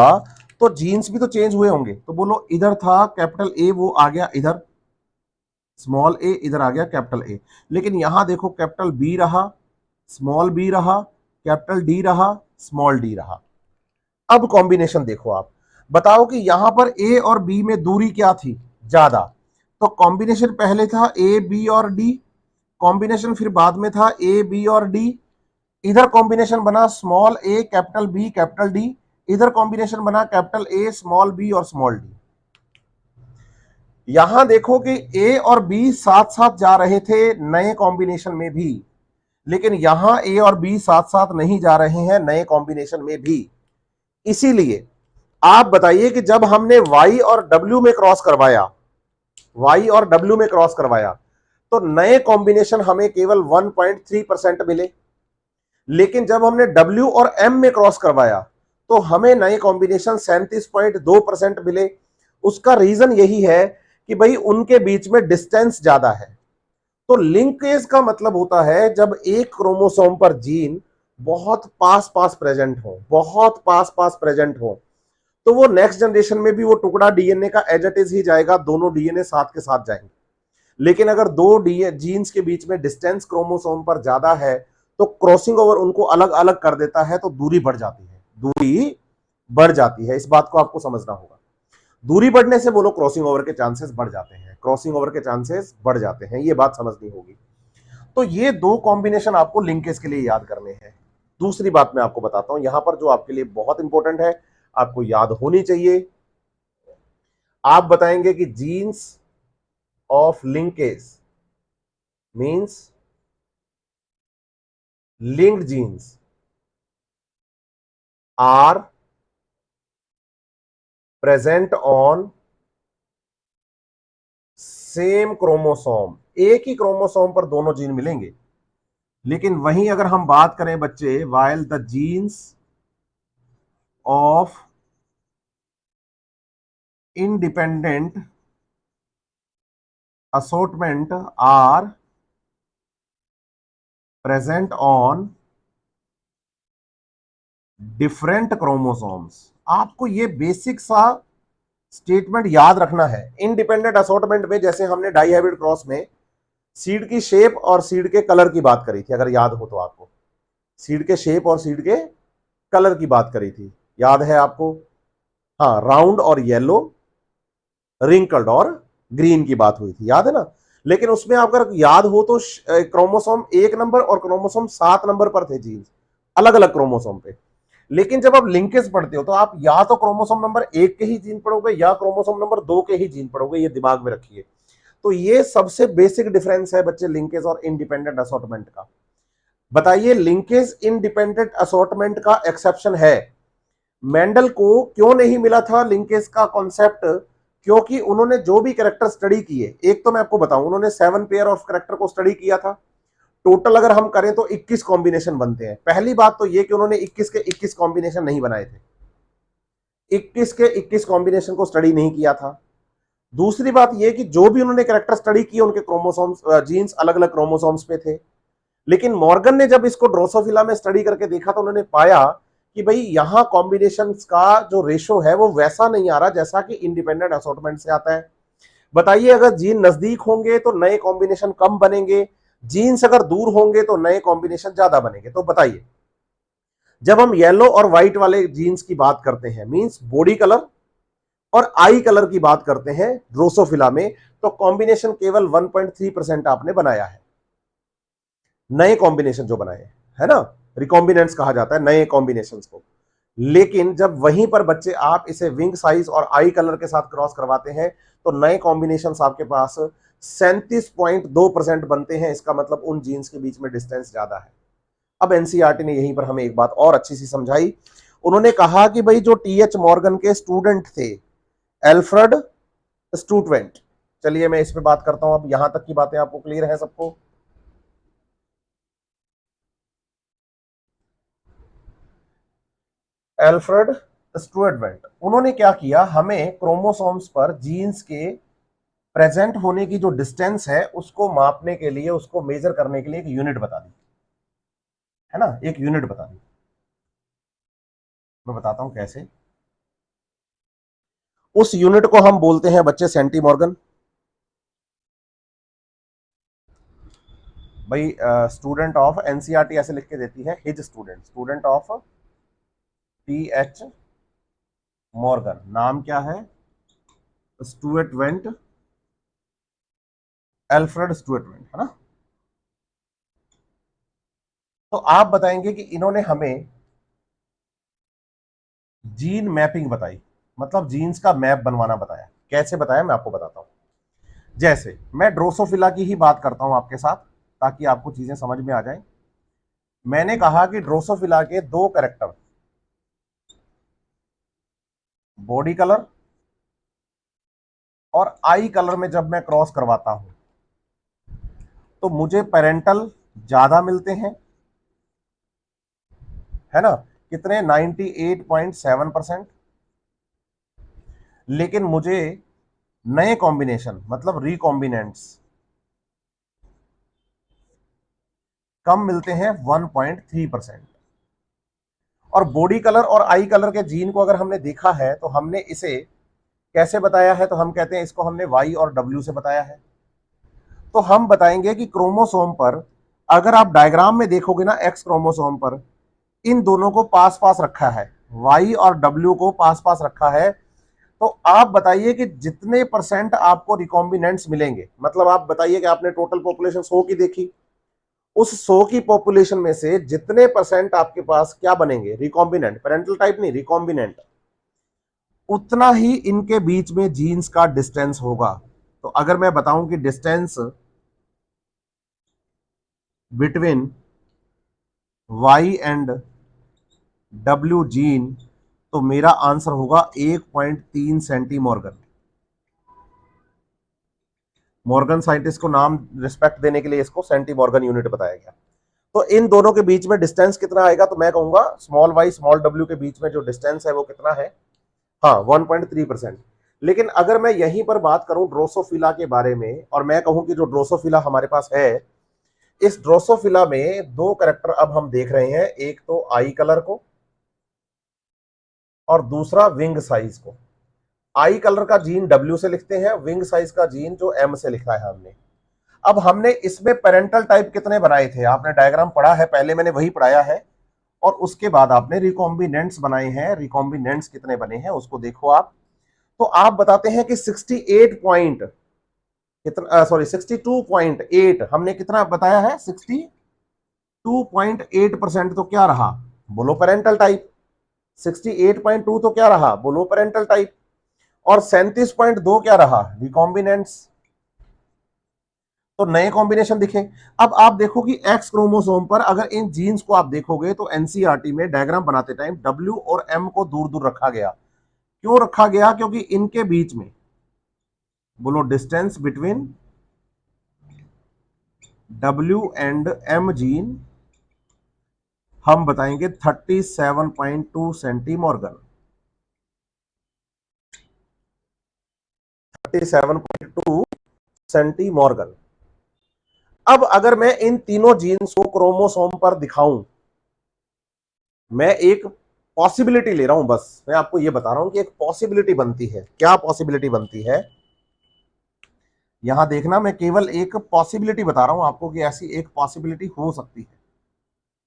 तो जीन्स भी तो चेंज हुए होंगे, तो बोलो इधर था कैपिटल ए, वो आ गया इधर स्मॉल ए, इधर आ गया कैपिटल ए, लेकिन यहां देखो कैपिटल बी रहा, स्मॉल बी रहा, कैपिटल डी रहा, स्मॉल डी रहा। अब कॉम्बिनेशन देखो आप, बताओ कि यहां पर ए और बी में दूरी क्या थी, ज्यादा, तो कॉम्बिनेशन पहले था ए बी और डी, कॉम्बिनेशन फिर बाद में था ए बी और डी, इधर कॉम्बिनेशन बना स्मॉल ए कैपिटल बी कैपिटल डी, इधर कॉम्बिनेशन बना कैपिटल ए स्मॉल बी और स्मॉल डी। यहां देखो कि ए और बी साथ साथ जा रहे थे नए कॉम्बिनेशन में भी, लेकिन यहां ए और बी साथ साथ नहीं जा रहे हैं नए कॉम्बिनेशन में भी। इसीलिए आप बताइए कि जब हमने y और w में क्रॉस करवाया, y और w में क्रॉस करवाया, तो नए कॉम्बिनेशन हमें केवल 1.3% मिले, लेकिन जब हमने w और m में क्रॉस करवाया तो हमें नए कॉम्बिनेशन 37.2% मिले। उसका रीजन यही है कि भाई उनके बीच में डिस्टेंस ज्यादा है। तो लिंकेज का मतलब होता है जब एक क्रोमोसोम पर जीन बहुत पास पास प्रेजेंट हो, बहुत पास पास प्रेजेंट हो, तो वो नेक्स्ट जनरेशन में भी वो टुकड़ा डीएनए का एज इट इज ही जाएगा, दोनों डीएनए साथ के साथ जाएंगे। लेकिन अगर दो जीन्स के बीच में डिस्टेंस क्रोमोसोम पर ज्यादा है तो क्रॉसिंग ओवर उनको अलग अलग कर देता है, तो दूरी बढ़ जाती है, दूरी बढ़ जाती है। इस बात को आपको समझना होगा, दूरी बढ़ने से बोलो क्रॉसिंग ओवर के चांसेस बढ़ जाते हैं, क्रॉसिंग ओवर के चांसेस बढ़ जाते हैं, ये बात समझनी होगी। तो ये दो कॉम्बिनेशन आपको लिंकेज के लिए याद करने हैं। दूसरी बात मैं आपको बताता हूं यहां पर जो आपके लिए बहुत इंपॉर्टेंट है, आपको याद होनी चाहिए। आप बताएंगे कि jeans of linkage means linked genes are present on same chromosome, एक ही क्रोमोसोम पर दोनों जीन मिलेंगे। लेकिन वहीं अगर हम बात करें बच्चे, while the jeans of independent assortment are present on different chromosomes. आपको ये बेसिक सा स्टेटमेंट याद रखना है। इंडिपेंडेंट असॉर्टमेंट में जैसे हमने डाई हाइब्रिड क्रॉस में सीड की शेप और सीड के कलर की बात करी थी, अगर याद हो तो आपको सीड के शेप और सीड के कलर की बात करी थी, याद है आपको? हाँ, राउंड और येलो, रिंकल्ड और ग्रीन की बात हुई थी, याद है ना? लेकिन उसमें अगर याद हो तो क्रोमोसोम 1 नंबर और क्रोमोसोम 7 नंबर पर थे जीन्स, अलग अलग क्रोमोसोम पे। लेकिन जब आप लिंकेज पढ़ते हो तो आप या तो क्रोमोसोम नंबर 1 के ही जीन पढ़ोगे या क्रोमोसोम नंबर 2 के ही जीन पढ़ोगे, ये दिमाग में रखिए। तो ये सबसे बेसिक डिफरेंस है बच्चे लिंकेज और इंडिपेंडेंट असॉर्टमेंट का। बताइए, लिंकेज इंडिपेंडेंट असॉर्टमेंट का एक्सेप्शन है। मेंडल को क्यों नहीं मिला था लिंकेज का कॉन्सेप्ट? क्योंकि उन्होंने जो भी कैरेक्टर स्टडी किए, एक तो मैं आपको बताऊं, उन्होंने 7 पेयर ऑफ कैरेक्टर को स्टडी किया था। टोटल अगर हम करें तो 21 कॉम्बिनेशन बनते हैं। पहली बात तो ये कि उन्होंने 21 के 21 कॉम्बिनेशन नहीं बनाए थे, 21 के 21 कॉम्बिनेशन को स्टडी नहीं किया था। दूसरी बात यह कि जो भी उन्होंने कैरेक्टर स्टडी किए उनके क्रोमोसोम्स जीन्स अलग अलग क्रोमोसोम्स पे थे। लेकिन मॉर्गन ने जब इसको ड्रोसोफिला में स्टडी करके देखा तो उन्होंने पाया कि भाई यहां कॉम्बिनेशन का जो रेशो है वो वैसा नहीं आ रहा जैसा कि इंडिपेंडेंट असॉर्टमेंट से आता है। बताइए, अगर जीन नजदीक होंगे तो नए कॉम्बिनेशन कम बनेंगे, जीन्स अगर दूर होंगे तो नए कॉम्बिनेशन ज्यादा बनेंगे। तो बताइए, जब हम येलो और व्हाइट वाले जीन्स की बात करते हैं, मींस बॉडी कलर और आई कलर की बात करते हैं ड्रोसोफिला में, तो कॉम्बिनेशन केवल 1.3% आपने बनाया है, नए कॉम्बिनेशन जो बनाए, है ना? रिकॉम्बिनेंट्स कहा जाता है नए कॉम्बिनेशंस को। लेकिन जब वहीं पर बच्चे आप इसे विंग साइज और आई कलर के साथ क्रॉस करवाते हैं तो नए कॉम्बिनेशंस आपके पास 37.2% बनते हैं। इसका मतलब उन जीन्स के बीच में डिस्टेंस ज्यादा है। अब एनसीईआरटी ने यहीं पर हमें एक बात और अच्छी सी समझाई। उन्होंने कहा कि भाई जो टीएच मॉर्गन के स्टूडेंट थे, एल्फ्रेड स्टूटवेंट, चलिए मैं इस पे बात करता हूं। अब यहां तक की बातें आपको क्लियर है सबको? एल्फ्रेड स्टुअर्ट वेंट, उन्होंने क्या किया, हमें क्रोमोसोम्स पर जीन्स के प्रेजेंट होने की जो डिस्टेंस है उसको मापने के लिए, उसको मेजर करने के लिए एक यूनिट बता दी, है ना, एक यूनिट बता दी। मैं बताता हूं कैसे। उस यूनिट को हम बोलते हैं बच्चे सेंटीमॉर्गन। भाई स्टूडेंट ऑफ एनसीईआरटी ऐसे लिख के देती है, his student, student of T H Morgan, नाम क्या है, Stuart went, Alfred Stuart went, है ना। तो आप बताएंगे कि इन्होंने हमें जीन मैपिंग बताई, मतलब जीन्स का मैप बनवाना बताया। कैसे बताया मैं आपको बताता हूं। जैसे मैं ड्रोसोफिला की ही बात करता हूं आपके साथ, ताकि आपको चीजें समझ में आ जाएं। मैंने कहा कि ड्रोसोफिला के दो कैरेक्टर, बॉडी कलर और आई कलर में जब मैं क्रॉस करवाता हूं तो मुझे पेरेंटल ज्यादा मिलते हैं, है ना, कितने, 98.7%। लेकिन मुझे नए कॉम्बिनेशन मतलब रिकॉम्बिनेंट्स कम मिलते हैं, 1.3%। और बॉडी कलर और आई कलर के जीन को अगर हमने देखा है तो हमने इसे कैसे बताया है, तो हम कहते हैं इसको हमने वाई और डब्ल्यू से बताया है। तो हम बताएंगे कि क्रोमोसोम पर अगर आप डायग्राम में देखोगे ना, एक्स क्रोमोसोम पर इन दोनों को पास पास रखा है, वाई और डब्ल्यू को पास पास रखा है। तो आप बताइए कि जितने परसेंट आपको रिकॉम्बिनेंट्स मिलेंगे, मतलब आप बताइए कि आपने टोटल पॉपुलेशन 100 की देखी, उस 100 की पॉपुलेशन में से जितने परसेंट आपके पास क्या बनेंगे, रिकॉम्बिनेंट, पेरेंटल टाइप नहीं, रिकॉम्बिनेंट, उतना ही इनके बीच में जीन्स का डिस्टेंस होगा। तो अगर मैं बताऊं कि distance between Y and W gene, तो मेरा आंसर होगा 1.3 सेंटीमॉर्गन। मॉर्गन साइंटिस्ट को नाम रिस्पेक्ट देने के लिए इसको सेंटीमॉर्गन यूनिट बताया गया। तो इन दोनों के बीच में डिस्टेंस कितना आएगा, तो मैं कहूंगा स्मॉल वाई स्मॉल डब्ल्यू के बीच में जो डिस्टेंस है वो कितना है, हाँ 1.3%। लेकिन अगर मैं यहीं पर बात करूं ड्रोसोफिला के बारे में, और मैं कहूं कि जो ड्रोसोफिला हमारे पास है, इस ड्रोसोफिला में दो करेक्टर अब हम देख रहे हैं, एक तो आई कलर को और दूसरा विंग साइज को। आई कलर का जीन डब्ल्यू से लिखते हैं, विंग साइज का जीन जो एम से लिखा है हमने। अब हमने इसमें पेरेंटल टाइप कितने बनाए थे, आपने डायग्राम पढ़ा है, पहले मैंने वही पढ़ाया है, और उसके बाद आपने रिकॉम्बिनेंट्स बनाए हैं। रिकॉम्बिनेंट्स कितने बने हैं उसको देखो आप। तो आप बताते हैं कि 68 पॉइंट कितना, सॉरी 62.8, हमने कितना बताया है, 62.8%, तो क्या रहा, बोलो पेरेंटल टाइप। 68.2 तो क्या रहा, बोलो पेरेंटल टाइप। और 37.2 क्या रहा, रिकॉम्बिनेंट्स। तो नए कॉम्बिनेशन दिखे। अब आप देखो कि एक्स क्रोमोसोम पर अगर इन जीन्स को आप देखोगे तो एनसीईआरटी में डायग्राम बनाते टाइम डब्ल्यू और एम को दूर दूर रखा गया। क्यों रखा गया, क्योंकि इनके बीच में, बोलो distance between W and M gene हम बताएंगे 37.2 सेंटीमॉर्गन। 37.2 सेंटीमॉर्गन। अब अगर मैं इन तीनों जीन्स को क्रोमोसोम पर दिखाऊं, मैं एक पॉसिबिलिटी ले रहा हूं, बस मैं आपको यह बता रहा हूं कि एक पॉसिबिलिटी बनती है। क्या पॉसिबिलिटी बनती है, यहां देखना, मैं केवल एक पॉसिबिलिटी बता रहा हूं आपको कि ऐसी एक पॉसिबिलिटी हो सकती है।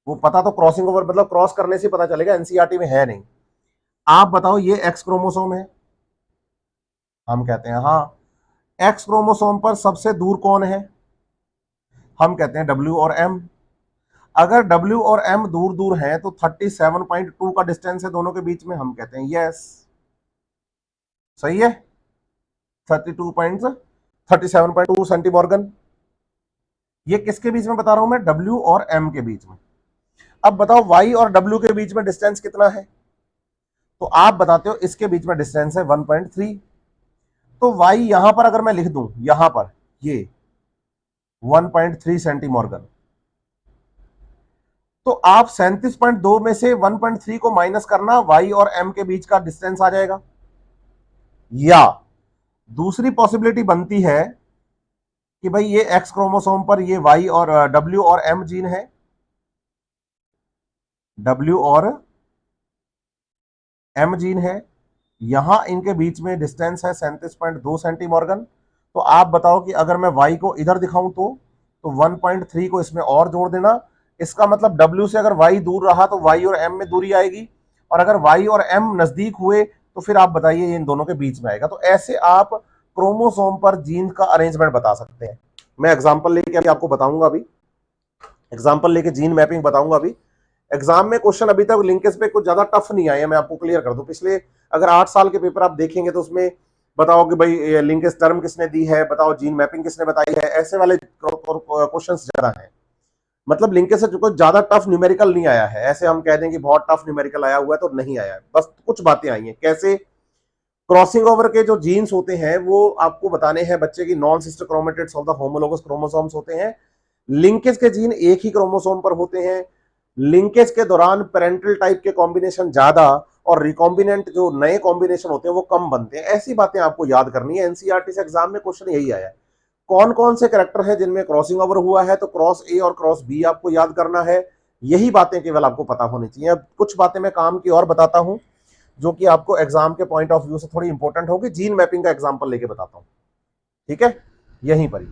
वो पता तो क्रॉसिंग ओवर मतलब क्रॉस करने से पता चलेगा, एनसीईआरटी में है नहीं। आप बताओ ये एक्स क्रोमोसोम है, हम कहते हैं हाँ। एक्स क्रोमोसोम पर सबसे दूर कौन है, हम कहते हैं डब्ल्यू और एम। अगर डब्ल्यू और एम दूर दूर हैं तो 37.2 का डिस्टेंस है दोनों के बीच में, हम कहते हैं यस, सही है। 37.2 सेंटीमॉर्गन। ये किसके बीच में बता रहा हूं मैं, डब्ल्यू और एम के बीच में। अब बताओ वाई और डब्ल्यू के बीच में डिस्टेंस कितना है, तो आप बताते हो इसके बीच में डिस्टेंस है 1.3। तो वाई यहां पर अगर मैं लिख दूं, यहां पर ये 1.3 सेंटीमॉर्गन, तो आप 37.2 में से 1.3 को माइनस करना, y और m के बीच का डिस्टेंस आ जाएगा। या दूसरी पॉसिबिलिटी बनती है कि भाई ये एक्स क्रोमोसोम पर ये y और w और m जीन है, w और m जीन है, यहां इनके बीच में डिस्टेंस है 37.2 सेंटीमॉर्गन। तो आप बताओ कि अगर मैं y को इधर दिखाऊं तो 1.3 को इसमें और जोड़ देना। इसका मतलब w से अगर y दूर रहा तो y और m में दूरी आएगी, और अगर y और m नजदीक हुए तो फिर आप बताइए इन दोनों के बीच में आएगा। तो ऐसे आप क्रोमोसोम पर जीन का अरेंजमेंट बता सकते हैं। मैं एग्जांपल लेके आपको बताऊंगा, अभी एग्जांपल लेके जीन मैपिंग बताऊंगा। अभी एग्जाम में क्वेश्चन अभी तक लिंकेज पे कुछ ज्यादा टफ नहीं आए हैं, मैं आपको क्लियर कर दूं। पिछले अगर 8 साल के पेपर आप देखेंगे तो उसमें बताओ कि भाई लिंकेज टर्म किसने दी है, बताओ जीन मैपिंग किसने बताई है, ऐसे वाले क्वेश्चन ज्यादा है। मतलब लिंकेज से कुछ ज्यादा टफ न्यूमेरिकल नहीं आया है, ऐसे हम कह दें कि बहुत टफ न्यूमेरिकल आया हुआ है तो नहीं आया है, बस कुछ बातें आई हैं। कैसे क्रॉसिंग ओवर के जो जीन्स होते हैं वो आपको बताने हैं बच्चे की non sister chromatids of the homologous chromosomes होते हैं। लिंकेज के जीन एक ही क्रोमोसोम पर होते हैं। लिंकेज के दौरान पेरेंटल टाइप के कॉम्बिनेशन ज्यादा और रिकॉम्बिनेंट जो नए कॉम्बिनेशन होते हैं वो कम बनते हैं। ऐसी बातें आपको याद करनी है। एनसीईआरटी से एग्जाम में क्वेश्चन यही आया है। कौन कौन से कैरेक्टर हैं जिनमें क्रॉसिंग ओवर हुआ है, तो क्रॉस ए और क्रॉस बी आपको याद करना है। यही बातें केवल आपको पता होनी चाहिए। अब कुछ बातें मैं काम की और बताता हूं जो कि आपको एग्जाम के पॉइंट ऑफ व्यू से थोड़ी इंपॉर्टेंट होगी। जीन मैपिंग का एग्जांपल लेके बताता हूं, ठीक है, यहीं पर ही।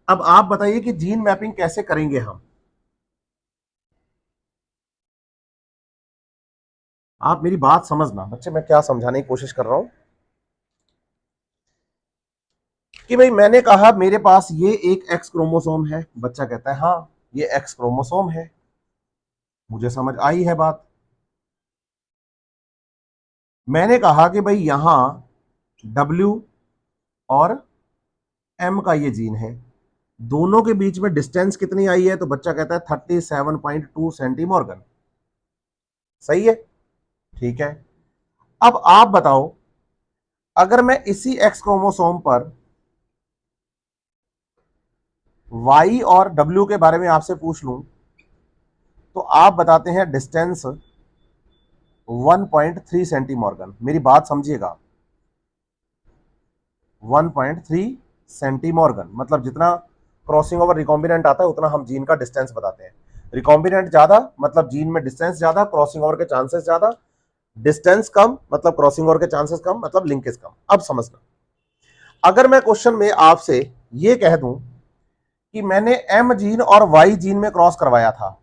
अब आप बताइए कि जीन मैपिंग कैसे करेंगे हम। आप मेरी बात समझना बच्चे, मैं क्या समझाने की कोशिश कर रहा हूं कि भाई मैंने कहा मेरे पास ये एक एक्स क्रोमोसोम है। बच्चा कहता है हाँ ये एक्स क्रोमोसोम है, मुझे समझ आई है बात। मैंने कहा कि भाई यहां W और M का ये जीन है, दोनों के बीच में डिस्टेंस कितनी आई है, तो बच्चा कहता है 37.2 सेंटीमॉर्गन। सही है, ठीक है। अब आप बताओ अगर मैं इसी एक्स क्रोमोसोम पर Y और W के बारे में आपसे पूछ लूं तो आप बताते हैं डिस्टेंस 1.3 सेंटीमॉर्गन। मेरी बात समझिएगा, 1.3 सेंटीमॉर्गन मतलब जितना क्रॉसिंग ओवर रिकॉम्बिनेंट आता है उतना हम जीन का डिस्टेंस बताते हैं। रिकॉम्बिनेंट ज्यादा मतलब जीन में डिस्टेंस ज्यादा, क्रॉसिंग ओवर के चांसेस ज्यादा। डिस्टेंस कम मतलब क्रॉसिंग ओवर के चांसेस कम, मतलब लिंकेज कम। अब समझना, अगर मैं क्वेश्चन में आपसे यह कह दूं कि मैंने एम जीन और वाई जीन में क्रॉस करवाया था,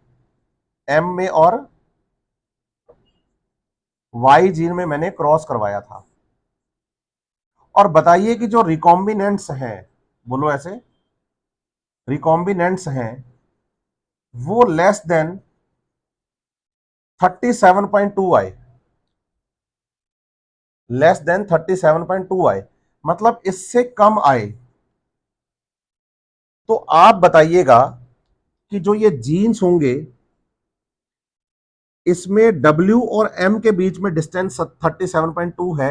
एम में और वाई जीन में मैंने क्रॉस करवाया था, और बताइए कि जो रिकॉम्बिनेंट्स हैं, बोलो ऐसे, रिकॉम्बिनेंट्स हैं वो लेस देन 37.2 आए, लेस देन 37.2 आए, मतलब इससे कम आए, तो आप बताइएगा कि जो ये जीन्स होंगे इसमें W और M के बीच में डिस्टेंस 37.2 है।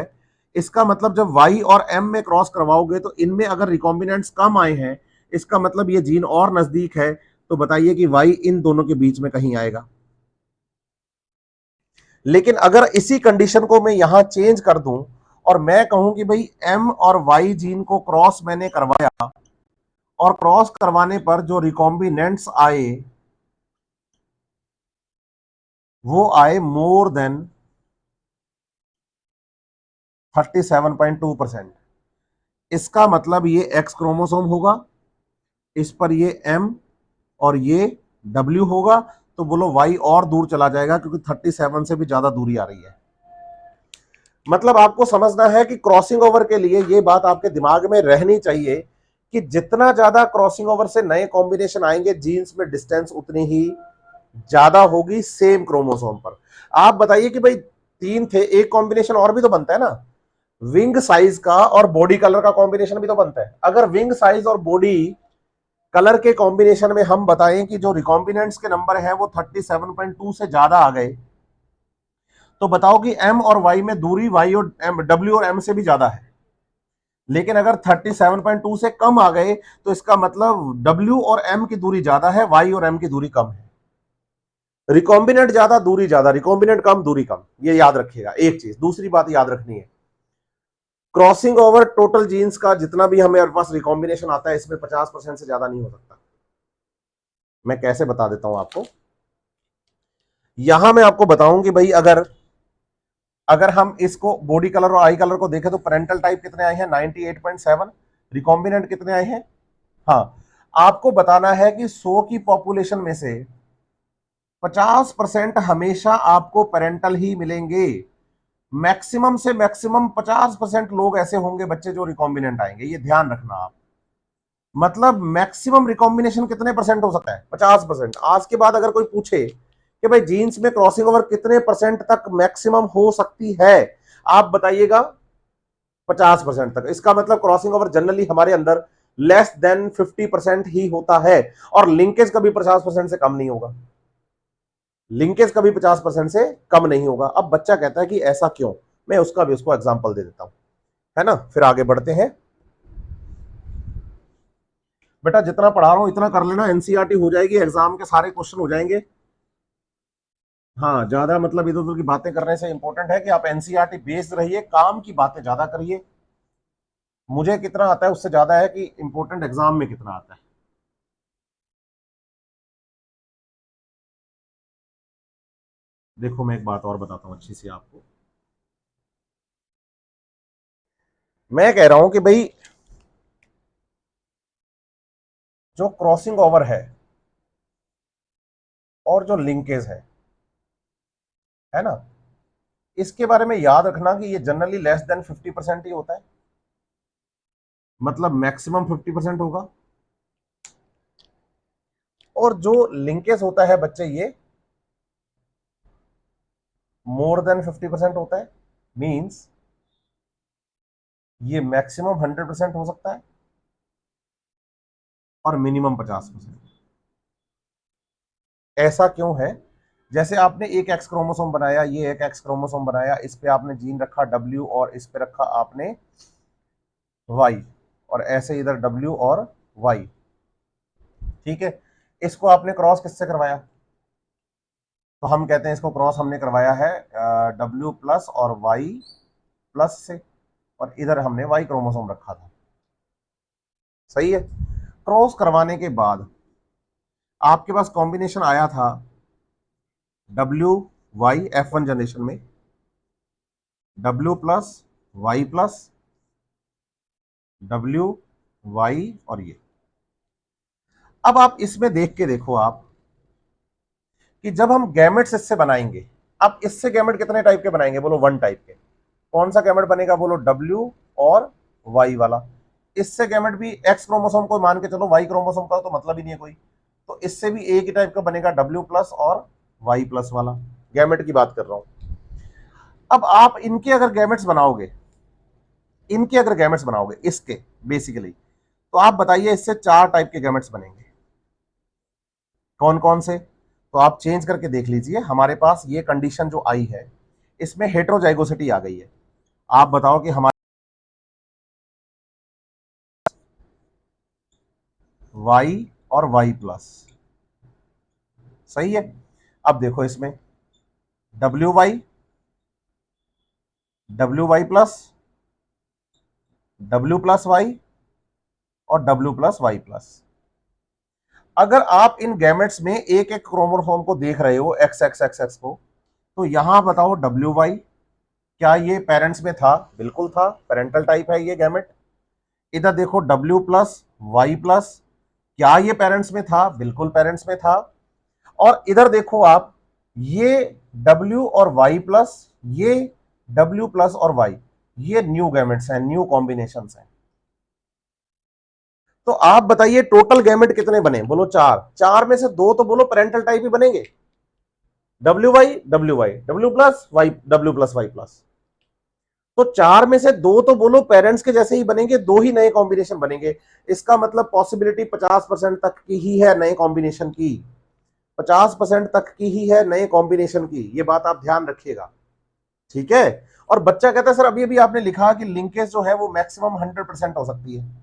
इसका मतलब जब Y और M में क्रॉस करवाओगे तो इनमें अगर रिकॉम्बिनेंट्स कम आए हैं, इसका मतलब ये जीन और नजदीक है। तो बताइए कि Y इन दोनों के बीच में कहीं आएगा। लेकिन अगर इसी कंडीशन को मैं यहां चेंज कर दूं और मैं कहूं कि भाई M और Y जीन को क्रॉस मैंने करवाया और क्रॉस करवाने पर जो रिकॉम्बिनेंट्स आए वो आए मोर देन 37.2%, इसका मतलब ये एक्स क्रोमोसोम होगा, इस पर ये M और ये W होगा। तो बोलो Y और दूर चला जाएगा क्योंकि 37 से भी ज्यादा दूरी आ रही है। मतलब आपको समझना है कि क्रॉसिंग ओवर के लिए ये बात आपके दिमाग में रहनी चाहिए कि जितना ज्यादा क्रॉसिंग ओवर से नए कॉम्बिनेशन आएंगे जीन्स में डिस्टेंस उतनी ही ज्यादा होगी सेम क्रोमोसोम पर। आप बताइए कि भाई 3 थे, एक कॉम्बिनेशन और भी तो बनता है ना, विंग साइज का और बॉडी कलर का कॉम्बिनेशन भी तो बनता है। अगर विंग साइज और बॉडी कलर के कॉम्बिनेशन में हम बताएं कि जो रिकॉम्बिनेंट्स के नंबर है वो 37.2 से ज्यादा आ गए, तो बताओ कि M और Y में दूरी Y और W और M से भी ज्यादा है। लेकिन अगर 37.2 से कम आ गए तो इसका मतलब W और M की दूरी ज्यादा है, Y और M की दूरी कम है। रिकॉम्बिनेंट ज्यादा दूरी ज्यादा, रिकॉम्बिनेंट कम दूरी कम, ये याद रखिएगा एक चीज। दूसरी बात याद रखनी है, क्रॉसिंग ओवर टोटल जीन्स का जितना भी हमें पास रिकॉम्बिनेशन आता है इसमें 50% से ज्यादा नहीं हो सकता। मैं कैसे बता देता हूं आपको, यहां मैं आपको बताऊं कि भाई अगर अगर हम इसको बॉडी कलर और आई कलर को देखें तो पेरेंटल टाइप कितने आए हैं 98.7, रिकॉम्बिनेंट कितने आए हैं। हाँ, आपको बताना है कि 100 की पॉपुलेशन में से 50% हमेशा आपको पेरेंटल ही मिलेंगे। मैक्सिमम से मैक्सिमम 50% लोग ऐसे होंगे बच्चे जो रिकॉम्बिनेंट आएंगे, ये ध्यान रखना आप। मतलब मैक्सिमम रिकॉम्बिनेशन कितने परसेंट हो सकता है, 50%। आज के बाद अगर कोई पूछे कि भाई जीन्स में क्रॉसिंग ओवर कितने परसेंट तक मैक्सिमम हो सकती है, आप बताइएगा 50% तक। इसका मतलब क्रॉसिंग ओवर जनरली हमारे अंदर लेस देन 50% ही होता है, और लिंकेज कभी 50% से कम नहीं होगा। लिंकेज कभी 50% से कम नहीं होगा। अब बच्चा कहता है कि ऐसा क्यों, मैं उसका भी उसको एग्जांपल दे देता हूं, है ना। फिर आगे बढ़ते हैं। बेटा जितना पढ़ा रहा हूं इतना कर लेना, एनसीईआरटी हो जाएगी, एग्जाम के सारे क्वेश्चन हो जाएंगे। हाँ, ज्यादा मतलब इधर उधर की बातें करने से इंपॉर्टेंट है कि आप एनसीईआरटी बेस्ड रहिए, काम की बातें ज्यादा करिए। मुझे कितना आता है उससे ज्यादा है कि इंपॉर्टेंट एग्जाम में कितना आता है। देखो मैं एक बात और बताता हूं अच्छी सी आपको, मैं कह रहा हूं कि भाई जो क्रॉसिंग ओवर है और जो लिंकेज है ना, इसके बारे में याद रखना कि ये जनरली लेस देन 50% ही होता है। मतलब मैक्सिमम 50% होगा, और जो लिंकेज होता है बच्चे ये मोर देन 50% होता है। मींस ये मैक्सिमम 100% हो सकता है और मिनिमम 50%। ऐसा क्यों है, जैसे आपने एक एक्स क्रोमोसोम बनाया, ये एक एक्स क्रोमोसोम बनाया, इस पे आपने जीन रखा डब्ल्यू और इस पे रखा आपने वाई, और ऐसे इधर डब्ल्यू और वाई, ठीक है। इसको आपने क्रॉस किससे करवाया, तो हम कहते हैं इसको क्रॉस हमने करवाया है डब्ल्यू प्लस और वाई प्लस से, और इधर हमने वाई क्रोमोसोम रखा था, सही है। क्रॉस करवाने के बाद आपके पास कॉम्बिनेशन आया था डब्ल्यू वाई F1 जनरेशन में, W plus Y plus W Y, और ये अब आप इसमें देख के देखो आप कि जब हम गैमेट्स इससे बनाएंगे, अब इससे गैमेट कितने टाइप के बनाएंगे, बोलो वन टाइप के। कौन सा गैमेट बनेगा, बोलो डब्ल्यू और वाई वाला। इससे गैमेट भी एक्स क्रोमोसोम को मान के चलो, वाई क्रोमोसोम का तो मतलब ही नहीं है कोई, तो इससे भी एक ही टाइप का बनेगा डब्ल्यू प्लस और वाई प्लस वाला, गैमेट की बात कर रहा हूं। अब आप इनके अगर गैमेट्स बनाओगे, इनके अगर गैमेट्स बनाओगे इसके बेसिकली, तो आप बताइए इससे चार टाइप के गैमेट्स बनेंगे, कौन कौन से। तो आप चेंज करके देख लीजिए, हमारे पास ये कंडीशन जो आई है इसमें हेटेरोजाइगोसिटी आ गई है। आप बताओ कि हमारे वाई और वाई प्लस, सही है। अब देखो इसमें W Y plus, W plus Y और डब्ल्यू प्लस वाई प्लस। अगर आप इन गैमेट्स में एक एक क्रोमोसोम को देख रहे हो, एक्स एक्स एक्स एक्स को, तो यहां बताओ डब्ल्यू वाई, क्या ये पेरेंट्स में था, बिल्कुल था, पेरेंटल टाइप है ये गैमेट। इधर देखो डब्ल्यू प्लस वाई प्लस, क्या ये पेरेंट्स में था, बिल्कुल पेरेंट्स में था। और इधर देखो आप, ये डब्ल्यू और वाई प्लस, ये डब्ल्यू प्लस और वाई, ये न्यू गैमेट्स हैं, न्यू कॉम्बिनेशन हैं। तो आप बताइए टोटल गैमेट कितने बने, बोलो चार, चार में से दो तो बोलो पेरेंटल टाइप ही बनेंगे, W Y W plus Y, W plus Y plus. तो चार में से दो तो बोलो पेरेंट्स के जैसे ही बनेंगे, दो ही नए कॉम्बिनेशन बनेंगे। इसका मतलब पॉसिबिलिटी 50% तक की ही है नए कॉम्बिनेशन की, 50% तक की ही है नए कॉम्बिनेशन की, ये बात आप ध्यान रखिएगा, ठीक है। और बच्चा कहता है सर अभी अभी आपने लिखा कि लिंकेज जो है वो मैक्सिमम 100% हो सकती है,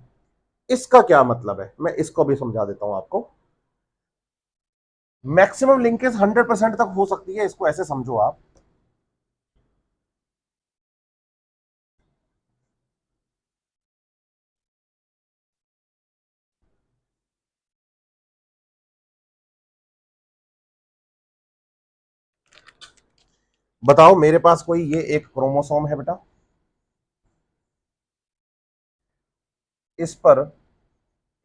इसका क्या मतलब है, मैं इसको भी समझा देता हूं आपको। मैक्सिमम लिंकेज 100% तक हो सकती है, इसको ऐसे समझो आप। बताओ, मेरे पास कोई ये एक क्रोमोसोम है बेटा, इस पर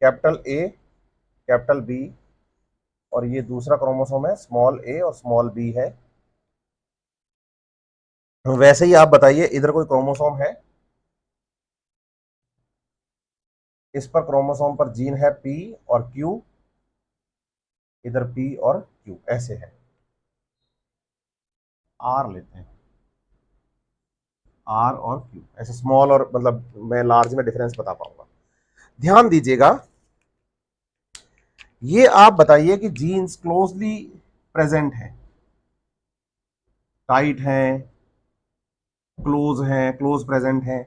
कैपिटल ए, कैपिटल बी, और ये दूसरा क्रोमोसोम है स्मॉल ए और स्मॉल बी है। वैसे ही आप बताइए, इधर कोई क्रोमोसोम है, इस पर क्रोमोसोम पर जीन है पी और क्यू, इधर पी और क्यू ऐसे है। आर लेते हैं, आर और क्यू ऐसे स्मॉल, और मतलब मैं लार्ज में डिफरेंस बता पाऊंगा। ध्यान दीजिएगा, ये आप बताइए कि जीन्स क्लोजली प्रेजेंट है, टाइट है, क्लोज प्रेजेंट है।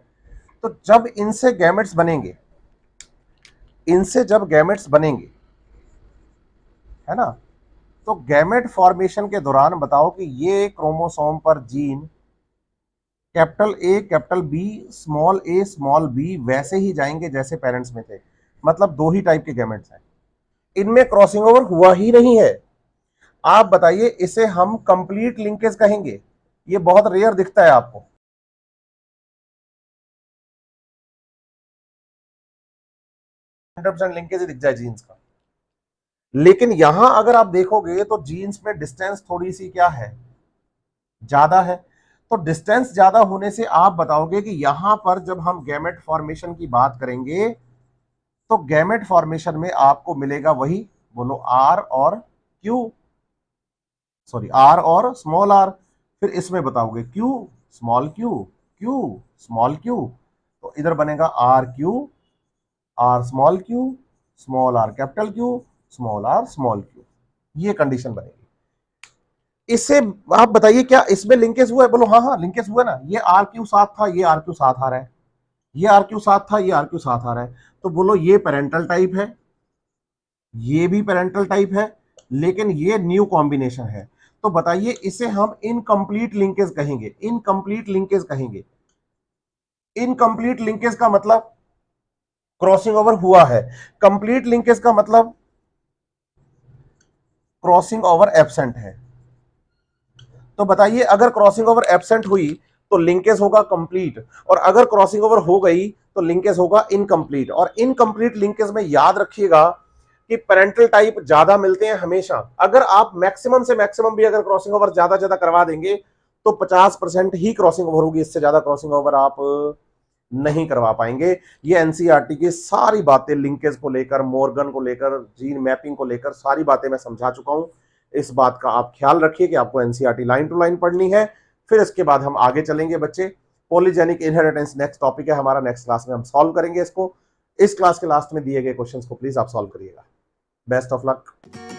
तो जब इनसे गैमेट्स बनेंगे, इनसे जब गैमेट्स बनेंगे, है ना, तो गैमेट फॉर्मेशन के दौरान बताओ कि ये क्रोमोसोम पर gene capital A capital B small a small b वैसे ही जाएंगे जैसे पेरेंट्स में थे, मतलब दो ही टाइप के गैमेट्स हैं, इनमें क्रॉसिंग ओवर हुआ ही नहीं है। आप बताइए, इसे हम कंप्लीट लिंकेज कहेंगे? ये बहुत रेयर दिखता है आपको, 100% लिंकेज ही दिख जाए जीन्स का। लेकिन यहां अगर आप देखोगे तो जीन्स में डिस्टेंस थोड़ी सी क्या है, ज्यादा है। तो डिस्टेंस ज्यादा होने से आप बताओगे कि यहां पर जब हम गैमेट फॉर्मेशन की बात करेंगे, तो गैमेट फॉर्मेशन में आपको मिलेगा वही, बोलो आर और क्यू, सॉरी आर और स्मॉल आर। फिर इसमें बताओगे Q small q, Q small q, तो इधर बनेगा R Q, R small r capital Q, small r small q, ये कंडीशन बनेगी। इससे आप बताइए क्या इसमें लिंकेज हुआ है? बोलो हाँ हाँ लिंकेज हुआ ना, ये आर क्यू साथ था, ये आर क्यू साथ आ रहा है, ये आर क्यू साथ था, ये आर क्यू साथ आ रहा है। तो बोलो ये पेरेंटल टाइप है, ये भी पेरेंटल टाइप है, लेकिन ये न्यू कॉम्बिनेशन है। तो बताइए, इसे हम इनकम्प्लीट लिंकेज कहेंगे, इनकम्प्लीट लिंकेज कहेंगे। इनकम्प्लीट लिंकेज का मतलब क्रॉसिंग ओवर हुआ है, कंप्लीट लिंकेज का मतलब क्रॉसिंग ओवर एब्सेंट है। तो बताइए, अगर क्रॉसिंग ओवर एब्सेंट हुई तो लिंकेज होगा कंप्लीट, और अगर क्रॉसिंग ओवर हो गई तो लिंकेज होगा इनकम्प्लीट। और इनकम्प्लीट लिंकेज में याद रखिएगा कि पेरेंटल टाइप ज्यादा मिलते हैं हमेशा। अगर आप मैक्सिमम से मैक्सिमम भी अगर क्रॉसिंग ओवर ज्यादा ज्यादा करवा देंगे तो 50% ही क्रॉसिंग ओवर होगी, इससे ज्यादा क्रॉसिंग ओवर आप नहीं करवा पाएंगे। ये एनसीईआरटी की सारी बातें लिंकेज को लेकर, मॉर्गन को लेकर, जीन मैपिंग को लेकर सारी बातें मैं समझा चुका हूं। इस बात का आप ख्याल रखिए कि आपको एनसीईआरटी लाइन टू लाइन पढ़नी है। फिर इसके बाद हम आगे चलेंगे बच्चे। पॉलीजेनिक इनहेरिटेंस नेक्स्ट टॉपिक है हमारा, नेक्स्ट क्लास में हम सॉल्व करेंगे इसको। इस क्लास के लास्ट में दिए गए क्वेश्चंस को प्लीज आप सॉल्व करिएगा। Best of luck.